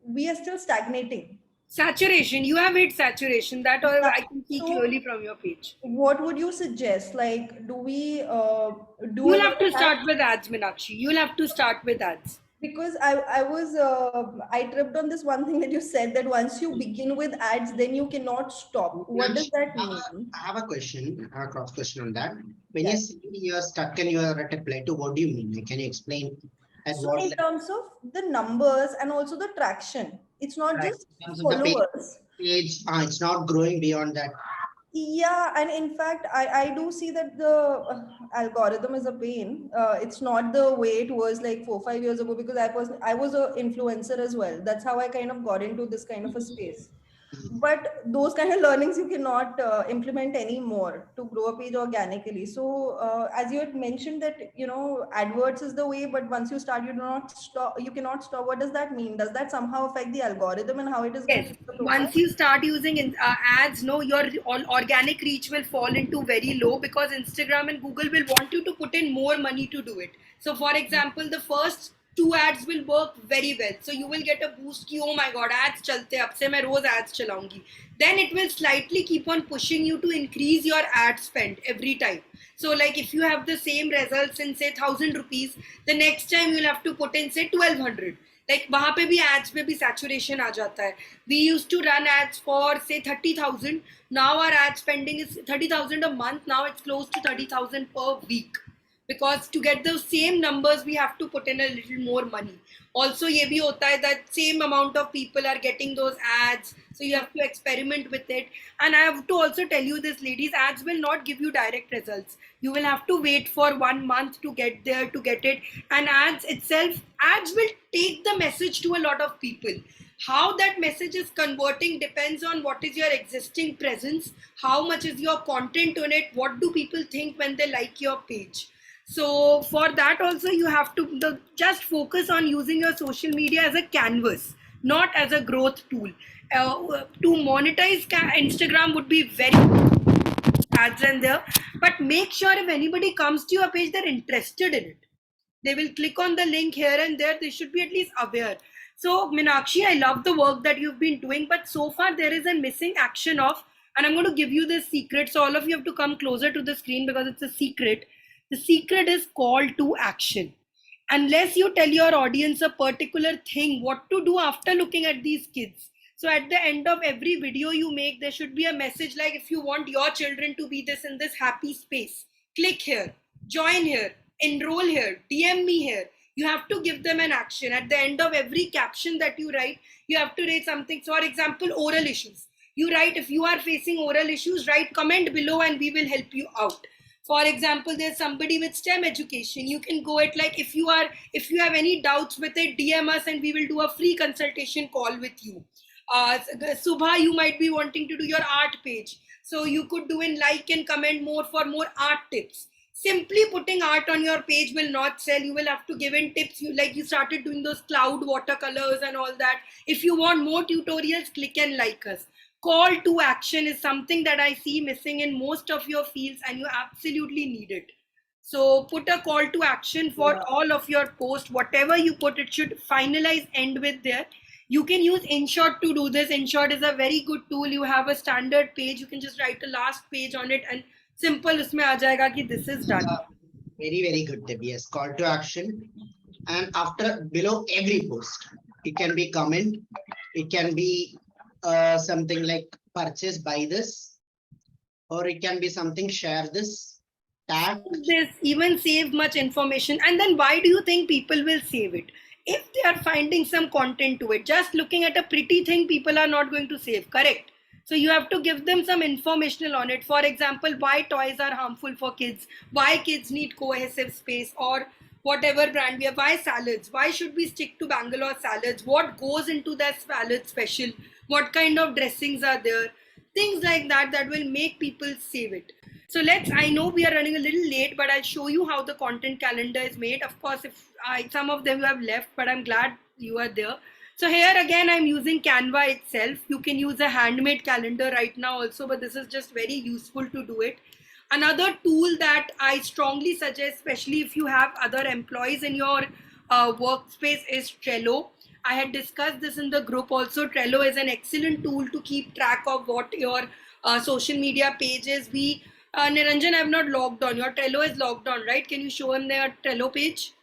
we are still stagnating. Saturation. You have hit saturation. That all I can see So clearly from your page. what would you suggest? Like, do we do a You'll lot have to of start ads? with ads, Meenakshi. You'll have to start with ads. Because I tripped on this one thing that you said, that once you begin with ads, then you cannot stop. What does that mean? I have a question, I have a cross question on that. When you Yes. say you're stuck and you're at a plateau, what do you mean? Like, can you explain at So what in level? terms of the numbers and also the traction, it's not Right. just In terms of the followers. page, it's not growing beyond that. Yeah, and in fact, I do see that the algorithm is a pain. It's not the way it was like 4 5 years ago, because I was an influencer as well. That's how I kind of got into this kind of a space. But those kind of learnings you cannot implement anymore to grow a page organically. So as you had mentioned that adverts is the way, but once you start, you do not stop. You cannot stop. What does that mean? Does that somehow affect the algorithm and how it is going to Yes. hit the profile? Once you start using ads, no, your organic reach will fall into very low, because Instagram and Google will want you to put in more money to do it. So, for example, the first 2 ads will work very well. So you will get a boost ki, oh my god, ads chalte, ab se main roz ads chalaungi. Then it will slightly keep on pushing you to increase your ad spend every time. So like if you have the same results in say 1,000 rupees, the next time you'll have to put in say 1,200. Like वहाँ पे भी ads में भी saturation आ जाता है. We used to run ads for say 30,000. Now our ad spending is 30,000 a month. Now it's close to 30,000 per week. Because to get those same numbers, we have to put in a little more money. Also, ये भी होता है that same amount of people are getting those ads. So you have to experiment with it. And I have to also tell you this, ladies, ads will not give you direct results. You will have to wait for 1 month to get there, to get it. And ads will take the message to a lot of people. How that message is converting depends on what is your existing presence, how much is your content on it, what do people think when they like your page. So for that also you have to just focus on using your social media as a canvas, not as a growth tool. To monetize Instagram would be very ads in there, but make sure if anybody comes to your page, they're interested in it. They will click on the link here and there. They should be at least aware. So Meenakshi, I love the work that you've been doing, but so far there is a missing action of, and I'm going to give you this secret. So all of you have to come closer to the screen because it's a secret. The secret is call to action. Unless you tell your audience a particular thing, what to do after looking at these kids. So at the end of every video you make, there should be a message like, if you want your children to be this in this happy space, click here, join here, enroll here, DM me here. You have to give them an action. At the end of every caption that you write, you have to write something. So for example, oral issues. You write, if you are facing oral issues, write comment below and we will help you out. For example, there's somebody with STEM education. You can go it like, if you have any doubts with it, DM us and we will do a free consultation call with you. Subha, you might be wanting to do your art page. So you could do in like and comment more for more art tips. Simply putting art on your page will not sell. You will have to give in tips. You started doing those cloud watercolors and all that. If you want more tutorials, click and like us. Call to action is something that I see missing in most of your fields and you absolutely need it. So put a call to action for all of your posts. Whatever you put, it should finalize end with there. You can use InShot to do this. InShot is a very good tool. You have a standard page. You can just write a last page on it and simple usme aa jayega ki this is done. Very, very good tip. Yes, call to action. And after below every post, it can be comment. It can be something like purchase, buy this, or it can be something share this, tag this, even save much information. And then why do you think people will save it? if they are finding some content to it. Just looking at a pretty thing, people are not going to save, correct? So you have to give them some informational on it. For example, why toys are harmful for kids, why kids need cohesive space, or whatever brand we have, why salads, why should we stick to Bangalore salads, what goes into that salad special, what kind of dressings are there, things like that, that will make people save it. So I know we are running a little late, but I'll show you how the content calendar is made. Of course, if some of them you have left, but I'm glad you are there. So here again, I'm using Canva itself. You can use a handmade calendar right now also, but this is just very useful to do it. Another tool that I strongly suggest, especially if you have other employees in your workspace, is Trello. I had discussed this in the group also. Trello is an excellent tool to keep track of what your social media page is. Niranjan, I have not logged on. Your Trello is logged on, right? Can you show him their Trello page?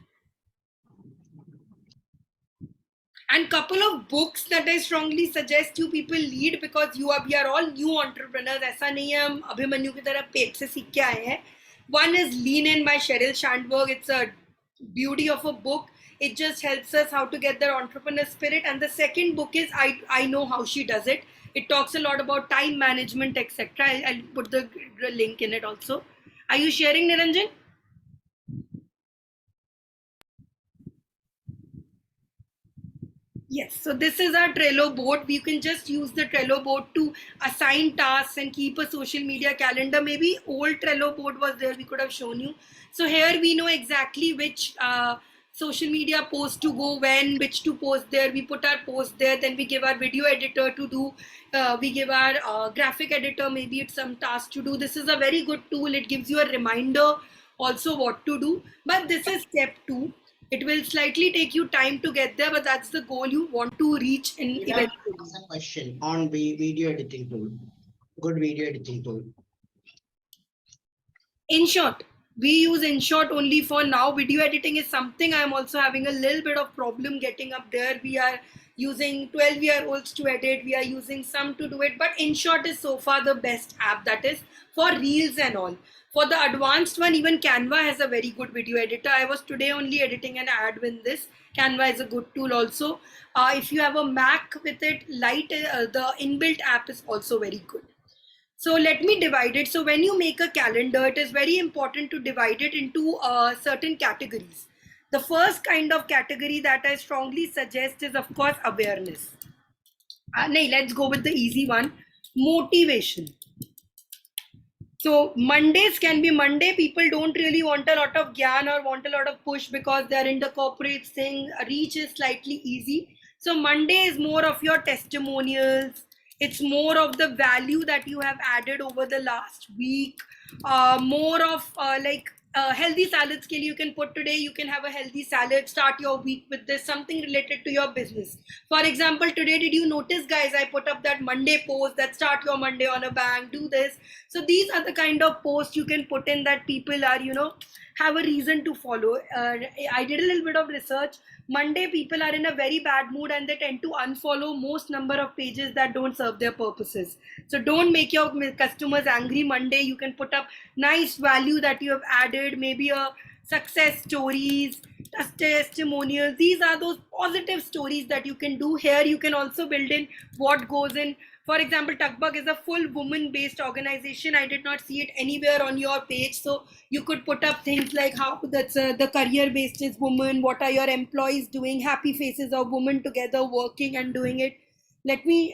And couple of books that I strongly suggest you people read, because we are all new entrepreneurs. ऐसा नहीं है हम अभिमन्यु की तरह पेट से सीख के आए हैं. One is Lean In by Sheryl Sandberg. It's a beauty of a book. It just helps us how to get their entrepreneur spirit. And the second book is I Know How She Does It. It talks a lot about time management, etc. I'll put the link in it also. Are you sharing, Niranjan? Yes, so this is our Trello board. We can just use the Trello board to assign tasks and keep a social media calendar. Maybe old Trello board was there, we could have shown you. So here we know exactly which social media post to go when, which to post there. We put our post there, then we give our video editor to do, we give our graphic editor, maybe it's some task to do. This is a very good tool. It gives you a reminder also what to do. But this is step 2. It will slightly take you time to get there, but that's the goal you want to reach in eventually. A question on video editing tool. Good video editing tool. InShot. We use InShot only for now. Video editing is something I'm also having a little bit of problem getting up there. We are using 12-year-olds to edit. We are using some to do it, but InShot is so far the best app, that is for reels and all. For the advanced one, even Canva has a very good video editor. I was today only editing an ad with this. Canva is a good tool also. If you have a Mac with it, the inbuilt app is also very good. So let me divide it. So when you make a calendar, it is very important to divide it into certain categories. The first kind of category that I strongly suggest is, of course, awareness. Let's go with the easy one. Motivation. So Mondays can be Monday. People don't really want a lot of gyan or want a lot of push because they're in the corporate thing. Reach is slightly easy. So Monday is more of your testimonials. It's more of the value that you have added over the last week. More of healthy salads. You can put today, you can have a healthy salad, start your week with this, something related to your business. For example, today, did you notice, guys, I put up that Monday post that start your Monday on a bang, do this. So these are the kind of posts you can put in that people are, have a reason to follow. I did a little bit of research. Monday, people are in a very bad mood and they tend to unfollow most number of pages that don't serve their purposes. So don't make your customers angry Monday. You can put up nice value that you have added, maybe a success stories, testimonials. These are those positive stories that you can do. Here you can also build in what goes in. For example, Tuckbug is a full woman-based organization. I did not see it anywhere on your page. So you could put up things like how that's the career-based is woman. What are your employees doing? Happy faces of women together working and doing it.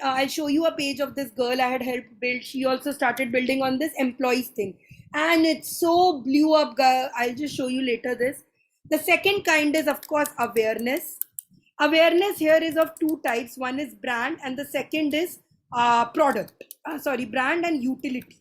I'll show you a page of this girl I had helped build. She also started building on this employees thing. And it so blew up. I'll just show you later this. The second kind is, of course, awareness. Awareness here is of two types. One is brand and the second is brand and utility.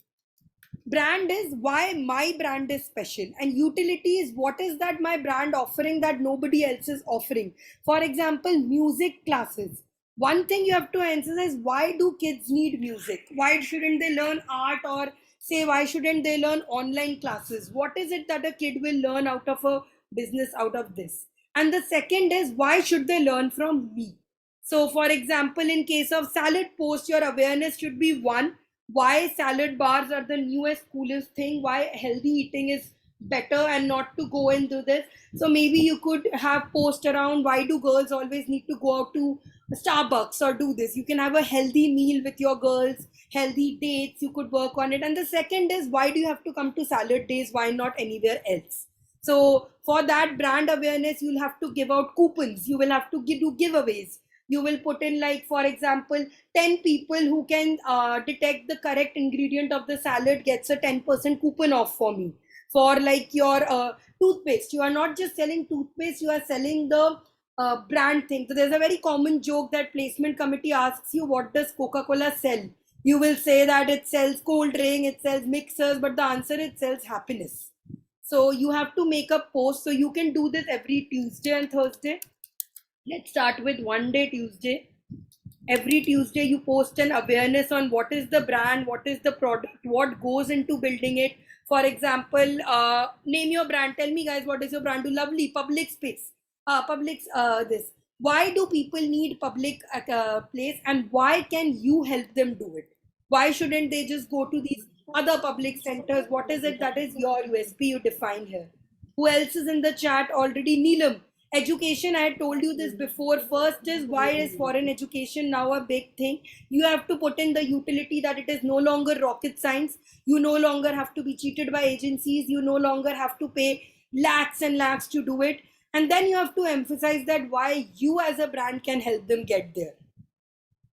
Brand is why my brand is special, and utility is what is that my brand offering that nobody else is offering. For example, music classes. One thing you have to emphasize, why do kids need music? Why shouldn't they learn art, or say why shouldn't they learn online classes? What is it that a kid will learn out of a business out of this? And the second is, why should they learn from me? So for example, in case of salad post, your awareness should be one, why salad bars are the newest coolest thing, why healthy eating is better and not to go into this. So maybe you could have post around why do girls always need to go out to Starbucks or do this. You can have a healthy meal with your girls, healthy dates, you could work on it. And the second is, why do you have to come to salad days? Why not anywhere else? So for that brand awareness, you'll have to give out coupons. You will have to do giveaways. You will put in, like, for example, 10 people who can detect the correct ingredient of the salad gets a 10% coupon off for me. For like your toothpaste, you are not just selling toothpaste, you are selling the brand thing. So there's a very common joke that placement committee asks you, what does Coca-Cola sell? You will say that it sells cold drink, it sells mixers, but the answer, it sells happiness. So you have to make a post. So you can do this every Tuesday and Thursday. Let's start with one day Tuesday. Every Tuesday you post an awareness on what is the brand, what is the product, what goes into building it. For example, name your brand. Tell me, guys, what is your brand? Do lovely public space. This. Why do people need public place, and why can you help them do it? Why shouldn't they just go to these other public centers? What is it that is your USP you define here? Who else is in the chat already? Neelam. Education, I had told you this before. First is, why is foreign education now a big thing? You have to put in the utility that it is no longer rocket science. You no longer have to be cheated by agencies. You no longer have to pay lakhs and lakhs to do it. And then you have to emphasize that why you as a brand can help them get there.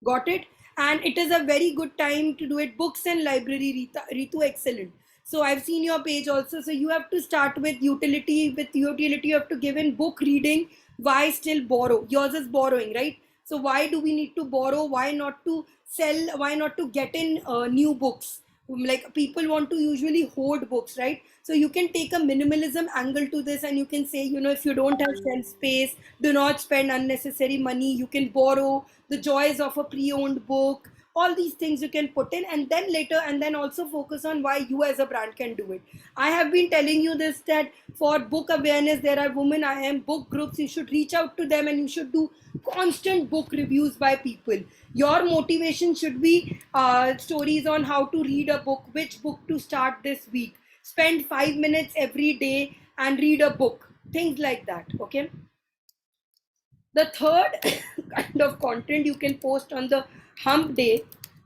Got it? And it is a very good time to do it. Books and library, Ritu, excellent. So I've seen your page also. So you have to start with utility. With utility, you have to give in book reading. Why still borrow? Yours is borrowing, right? So why do we need to borrow? Why not to sell? Why not to get in new books? Like, people want to usually hoard books, right? So you can take a minimalism angle to this, and you can say, if you don't have shelf space, do not spend unnecessary money. You can borrow the joys of a pre-owned book. All these things you can put in, and then later, and then also focus on why you as a brand can do it. I have been telling you this, that for book awareness, there are women IM book groups. You should reach out to them, and you should do constant book reviews by people. Your motivation should be stories on how to read a book, which book to start this week. Spend 5 minutes every day and read a book. Things like that, okay? The third kind of content you can post on the hump day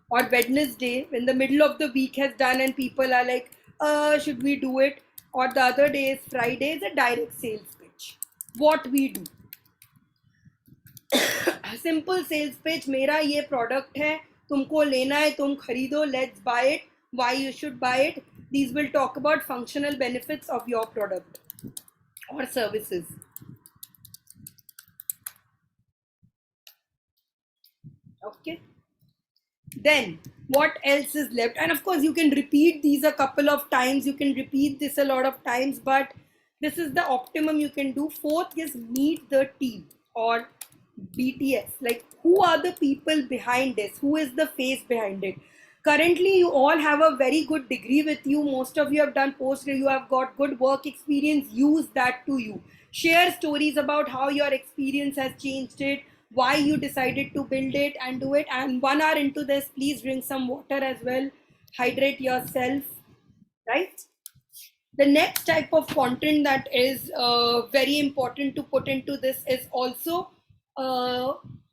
or Wednesday, when the middle of the week has done and people are like, should we do it? Or the other day is Friday, is a direct sales pitch. What we do. Simple sales pitch. मेरा ये product है, तुमको लेना है, तुम खरीदो, let's buy it. Why you should buy it. These will talk about functional benefits of your product or services. Okay. Then what else is left? And of course, you can repeat these a couple of times. You can repeat this a lot of times, but this is the optimum you can do. Fourth is meet the team, or BTS. Like, who are the people behind this? Who is the face behind it? Currently, you all have a very good degree with you. Most of you have done post, you have got good work experience. Use that to you. Share stories about how your experience has changed it, why you decided to build it and do it. And 1 hour into this, please drink some water as well. Hydrate yourself, right? The next type of content that is very important to put into this is also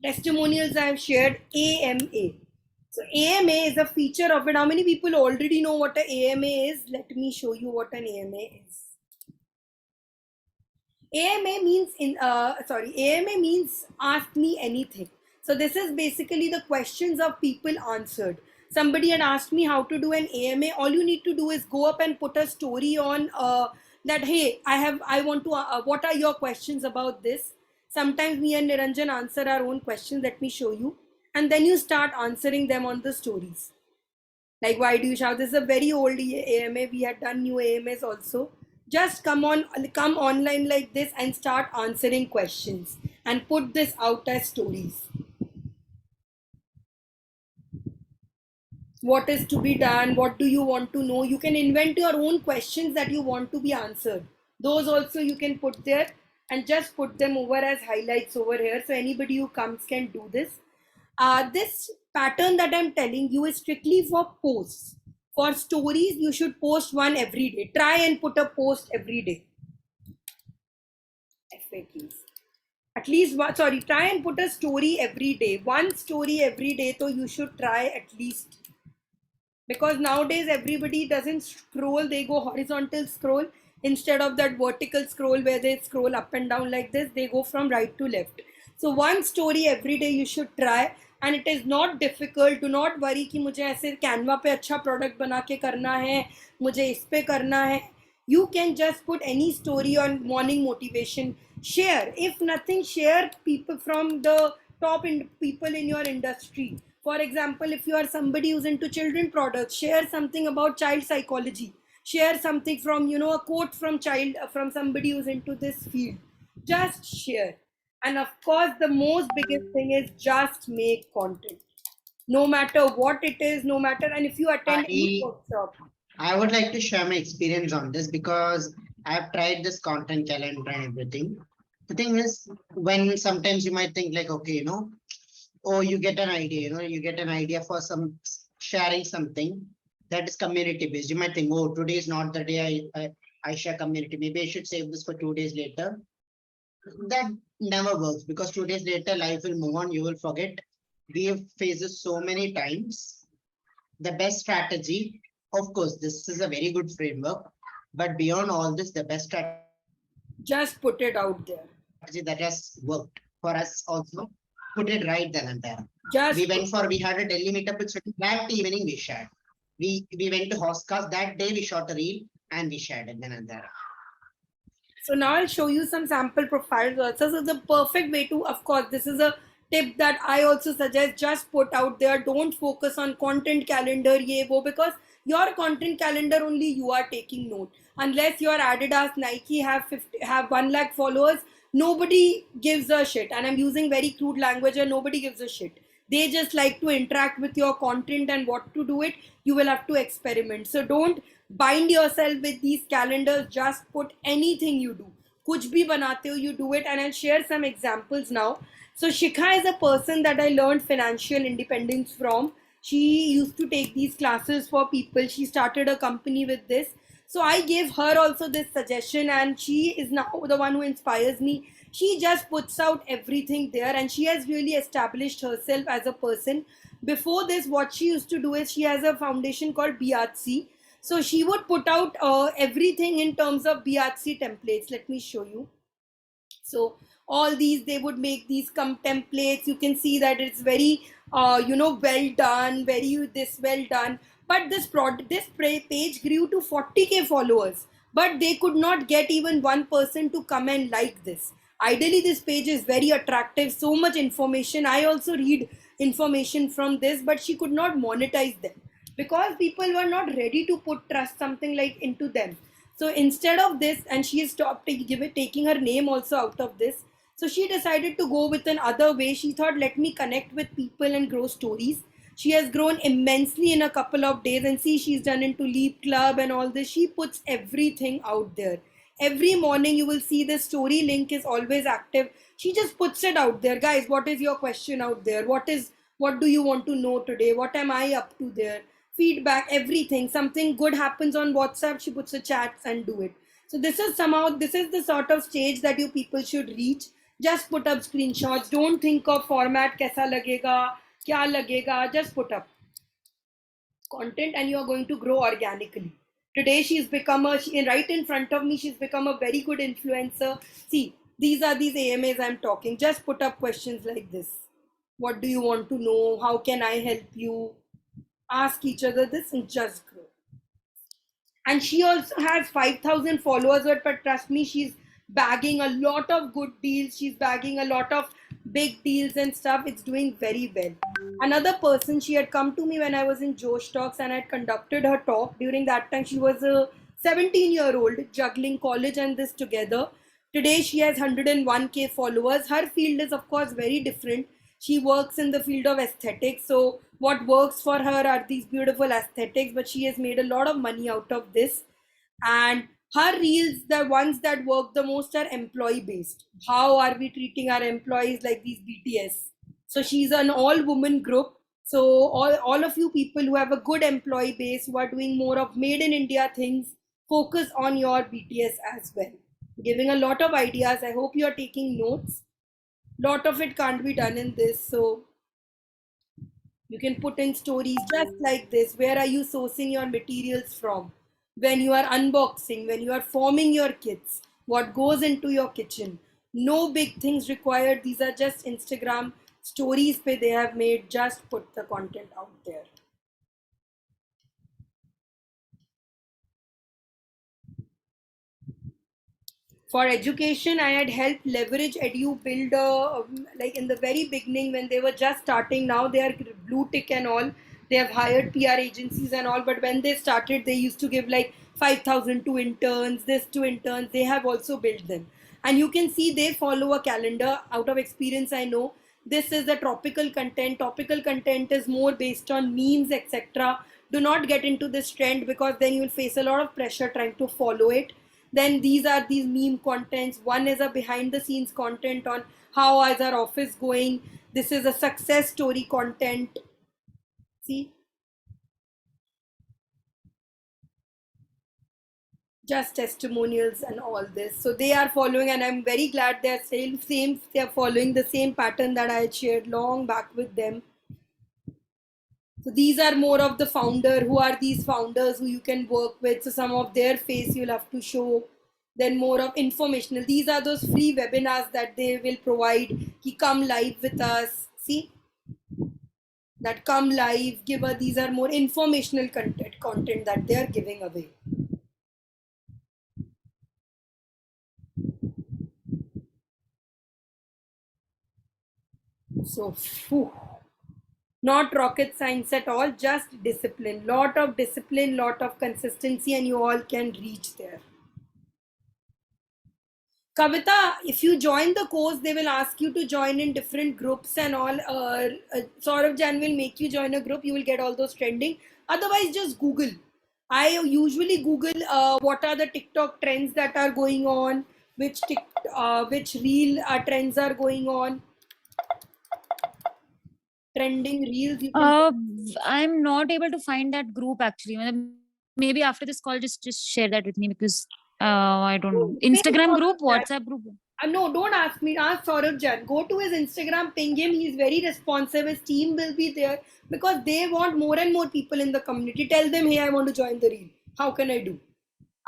testimonials. I have shared AMA. So AMA is a feature of it. How many people already know what an AMA is? Let me show you what an AMA is. AMA means AMA means ask me anything. So this is basically the questions of people answered. Somebody had asked me how to do an AMA. All you need to do is go up and put a story on that, hey, I want to, what are your questions about this? Sometimes me and Niranjan answer our own questions. Let me show you. And then you start answering them on the stories. Like, why do you shout? This is a very old AMA. We had done new AMAs also. Just come online like this and start answering questions and put this out as stories. What is to be done? What do you want to know? You can invent your own questions that you want to be answered. Those also you can put there and just put them over as highlights over here. So anybody who comes can do this. This pattern that I'm telling you is strictly for posts. For stories, you should post one every day. Try and put a post every day. FAQs. At least one, sorry, try and put a story every day. One story every day, so you should try at least. Because nowadays everybody doesn't scroll, they go horizontal scroll instead of that vertical scroll where they scroll up and down like this, they go from right to left. So one story every day you should try, and it is not difficult. Do not worry कि मुझे ऐसे Canva पे अच्छा product बना के करना है, मुझे इस पे करना है. You can just put any story on morning motivation. Share, if nothing, share people from the top people in your industry. For example, if you are somebody who's into children products, share something about child psychology. Share something from, a quote from from somebody who's into this field. Just share. And of course, the most biggest thing is just make content. No matter what it is, no matter, and if you attend any workshop. I would like to share my experience on this because I've tried this content calendar and everything. The thing is, when sometimes you might think like, okay, oh, you get an idea, you get an idea for some sharing something that is community based. You might think, oh, today is not the day I share community. Maybe I should save this for 2 days later. That never works because 2 days later, life will move on. You will forget. We have faced this so many times. The best strategy, of course, this is a very good framework, but beyond all this, the best strategy. Just put it out there. That has worked for us also. Put it right then and there. Just we had a Delhi meetup with that evening we shared. We went to Hoskas that day, we shot a reel and we shared it then and there. So now I'll show you some sample profiles also. So the perfect way to, of course, this is a tip that I also suggest, just put out there. Don't focus on content calendar, because your content calendar only you are taking note. Unless your Adidas, Nike have 1 lakh followers, nobody gives a shit. And I'm using very crude language and nobody gives a shit. They just like to interact with your content, and what to do it, you will have to experiment. So don't bind yourself with these calendars. Just put anything you do. Kuch bhi banate ho, you do it. And I'll share some examples now. So Shikha is a person that I learned financial independence from. She used to take these classes for people. She started a company with this. So I gave her also this suggestion, and she is now the one who inspires me. She just puts out everything there, and she has really established herself as a person. Before this, what she used to do is she has a foundation called BRC. So she would put out everything in terms of BRC templates. Let me show you. So all these, they would make these templates. You can see that it's very, well done, well done. But this page grew to 40K followers, but they could not get even one person to come and like this. Ideally, this page is very attractive, so much information. I also read information from this, but she could not monetize them because people were not ready to put trust something like into them. So instead of this, and she has stopped taking her name also out of this. So she decided to go with another way. She thought, let me connect with people and grow stories. She has grown immensely in a couple of days, and see, she's done into Leap Club and all this. She puts everything out there. Every morning you will see the story link is always active. She just puts it out there. Guys, what is your question out there? What do you want to know today? What am I up to there? Feedback, everything. Something good happens on WhatsApp, she puts a chat and do it. So this is the sort of stage that you people should reach. Just put up screenshots. Don't think of format, kaisa lagega, kya lagega. Just put up content and you are going to grow organically. Today she's become right in front of me, she's become a very good influencer. See, these are these AMAs I'm talking. Just put up questions like this. What do you want to know? How can I help you? Ask each other this and just grow. And she also has 5,000 followers, but trust me, she's bagging a lot of good deals. She's bagging a lot of big deals and stuff. It's doing very well. Another person, she had come to me when I was in Josh Talks and I had conducted her talk. During that time, she was a 17-year-old juggling college and this together. Today, she has 101K followers. Her field is, of course, very different. She works in the field of aesthetics. So what works for her are these beautiful aesthetics, but she has made a lot of money out of this. And her reels, the ones that work the most, are employee based. How are we treating our employees like these BTS? So she's an all woman group. So all of you people who have a good employee base, who are doing more of made in India things, focus on your BTS as well. Giving a lot of ideas. I hope you are taking notes. Lot of it can't be done in this, so you can put in stories just like this. Where are you sourcing your materials from? When you are unboxing, when you are forming your kits, what goes into your kitchen? No big things required. These are just Instagram stories they have made. Just put the content out there. For education, I had helped leverage Edu build like in the very beginning when they were just starting. Now they are blue tick and all. They have hired PR agencies and all. But when they started, they used to give like 5,000 to interns, this to interns. They have also built them. And you can see they follow a calendar. Out of experience, I know this is the tropical content. Topical content is more based on memes, etc. Do not get into this trend because then you will face a lot of pressure trying to follow it. Then these are these meme contents. One is a behind the scenes content on how is our office going. This is a success story content. See, just testimonials and all this. So they are following, and I'm very glad they're they're following the same pattern that I had shared long back with them. So these are more of the founder. Who are these founders who you can work with? So some of their face you'll have to show. Then more of informational. These are those free webinars that they will provide. Ki come live with us. See? That come live, give us. These are more informational content that they are giving away. So, not rocket science at all, just discipline. Lot of discipline, lot of consistency, and you all can reach there. Kavita, if you join the course, they will ask you to join in different groups and all. Saurav Jan will make you join a group. You will get all those trending. Otherwise, just Google. I usually Google what are the TikTok trends that are going on, which reel trends are going on. Trending reels. I'm not able to find that group actually. Maybe after this call, just share that with me because I don't know. Instagram group, WhatsApp group. No, don't ask me. Ask Saurabh Jan. Go to his Instagram, ping him. He's very responsive. His team will be there because they want more and more people in the community. Tell them, hey, I want to join the reel. How can I do?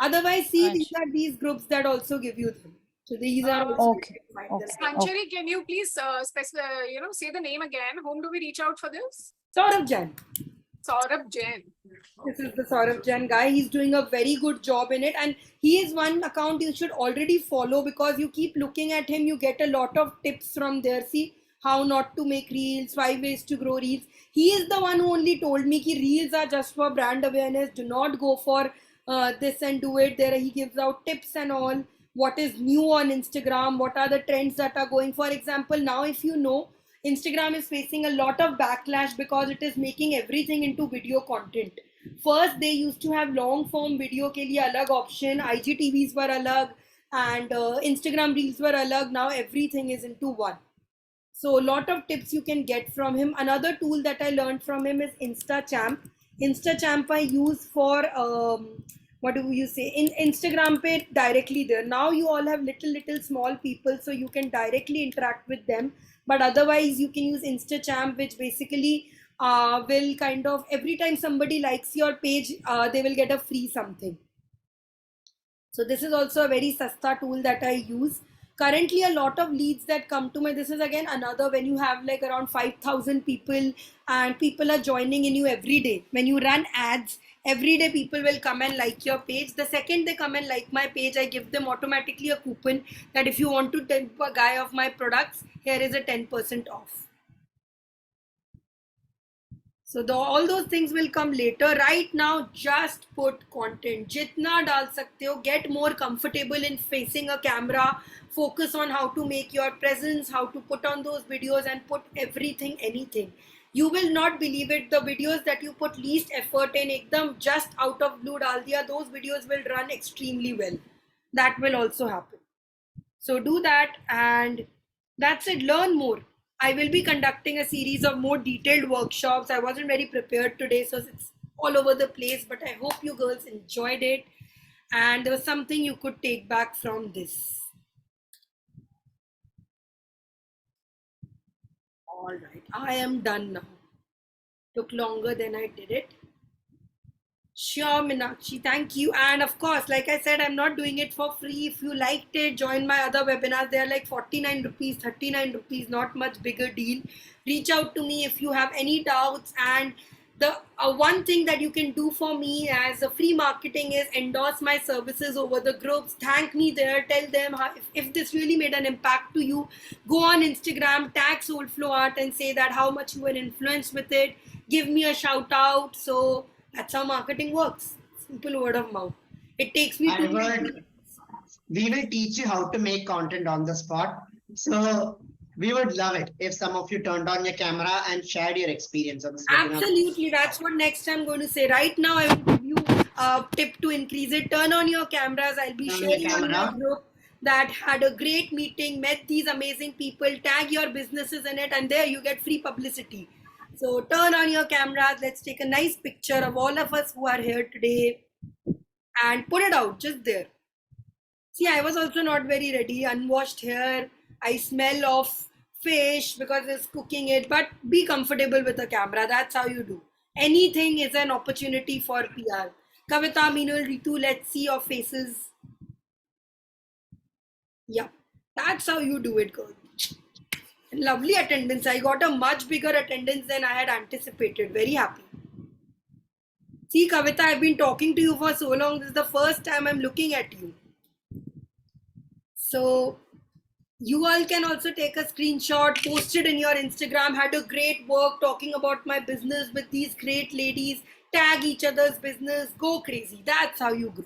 Otherwise, see, these are these groups that also give you them. So these are also okay. Sanchari, can you please say the name again? Whom do we reach out for this? Saurabh Jan. Saurabh Jain. This is the Saurabh Jan guy. He's doing a very good job in it. And he is one account you should already follow because you keep looking at him. You get a lot of tips from there. See how not to make reels, 5 ways to grow reels. He is the one who only told me that reels are just for brand awareness. Do not go for this and do it. There he gives out tips and all. What is new on Instagram? What are the trends that are going? For example, now if you know, Instagram is facing a lot of backlash because it is making everything into video content. First, they used to have long form video के लिए अलग option, IGTVs were अलग, and Instagram reels were अलग. Now everything is into one. So a lot of tips you can get from him. Another tool that I learned from him is InstaChamp. InstaChamp I use for what do you say, in Instagram pay directly there. Now you all have little small people, so you can directly interact with them. But otherwise you can use InstaChamp, which basically will kind of, every time somebody likes your page, they will get a free something. So this is also a very sasta tool that I use. Currently, a lot of leads that come to me. This is again another, when you have like around 5,000 people and people are joining in you every day. When you run ads, every day people will come and like your page. The second they come and like my page, I give them automatically a coupon that if you want to tip a guy of my products, here is a 10% off. So all those things will come later. Right now, just put content. Jitna dal sakte ho. Get more comfortable in facing a camera. Focus on how to make your presence, how to put on those videos, and put everything, anything. You will not believe it. The videos that you put least effort in, ekdam just out of blue dal diya, those videos will run extremely well. That will also happen. So do that, and that's it. Learn more. I will be conducting a series of more detailed workshops. I wasn't very prepared today, so it's all over the place, but I hope you girls enjoyed it and there was something you could take back from this. All right, I am done now. Took longer than I did it. Sure, Meenakshi, thank you. And of course, like I said, I'm not doing it for free. If you liked it, join my other webinars. They're like 49 rupees, 39 rupees, not much bigger deal. Reach out to me if you have any doubts. And the one thing that you can do for me as a free marketing is endorse my services over the groups. Thank me there. Tell them how, if this really made an impact to you. Go on Instagram, tag Soulflow Art and say that how much you were influenced with it. Give me a shout out. So that's how marketing works. Simple word of mouth. It takes me to. We will teach you how to make content on the spot. So we would love it if some of you turned on your camera and shared your experience on this webinar. Absolutely, that's what next I'm going to say. Right now, I will give you a tip to increase it. Turn on your cameras. I'll be sharing on my group that had a great meeting, met these amazing people, tag your businesses in it, and there you get free publicity. So turn on your cameras. Let's take a nice picture of all of us who are here today and put it out just there. See, I was also not very ready. Unwashed hair. I smell of fish because it's cooking it. But be comfortable with the camera. That's how you do. Anything is an opportunity for PR. Kavita, Meenal, Ritu, let's see your faces. Yeah, that's how you do it, girl. Lovely attendance. I got a much bigger attendance than I had anticipated. Very happy. See, Kavita, I've been talking to you for so long. This is the first time I'm looking at you. So you all can also take a screenshot, post it in your Instagram. Had a great work talking about my business with these great ladies. Tag each other's business. Go crazy. That's how you grow.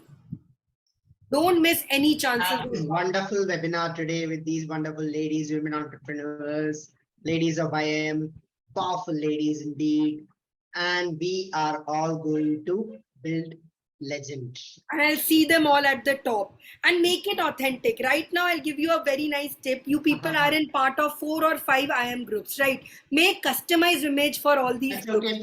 Don't miss any chances. Wonderful webinar today with these wonderful ladies, women entrepreneurs, ladies of IM, powerful ladies indeed. And we are all going to build legend. And I'll see them all at the top and make it authentic. Right now, I'll give you a very nice tip. You people are in part of 4 or 5 IM groups, right? Make customized image for all these groups.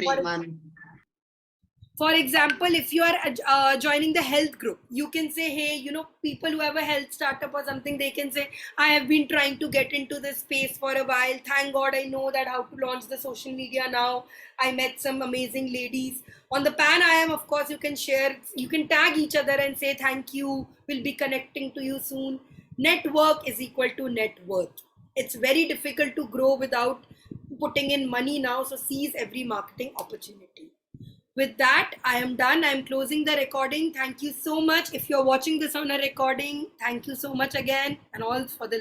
For example, if you are joining the health group, you can say, hey, you know, people who have a health startup or something, they can say, I have been trying to get into this space for a while. Thank God I know that how to launch the social media now. I met some amazing ladies. On the Pan IM, of course, you can share, you can tag each other and say, thank you. We'll be connecting to you soon. Network is equal to net worth. It's very difficult to grow without putting in money now. So seize every marketing opportunity. With that, I am done. I'm closing the recording. Thank you so much. If you're watching this on a recording, thank you so much again and all for the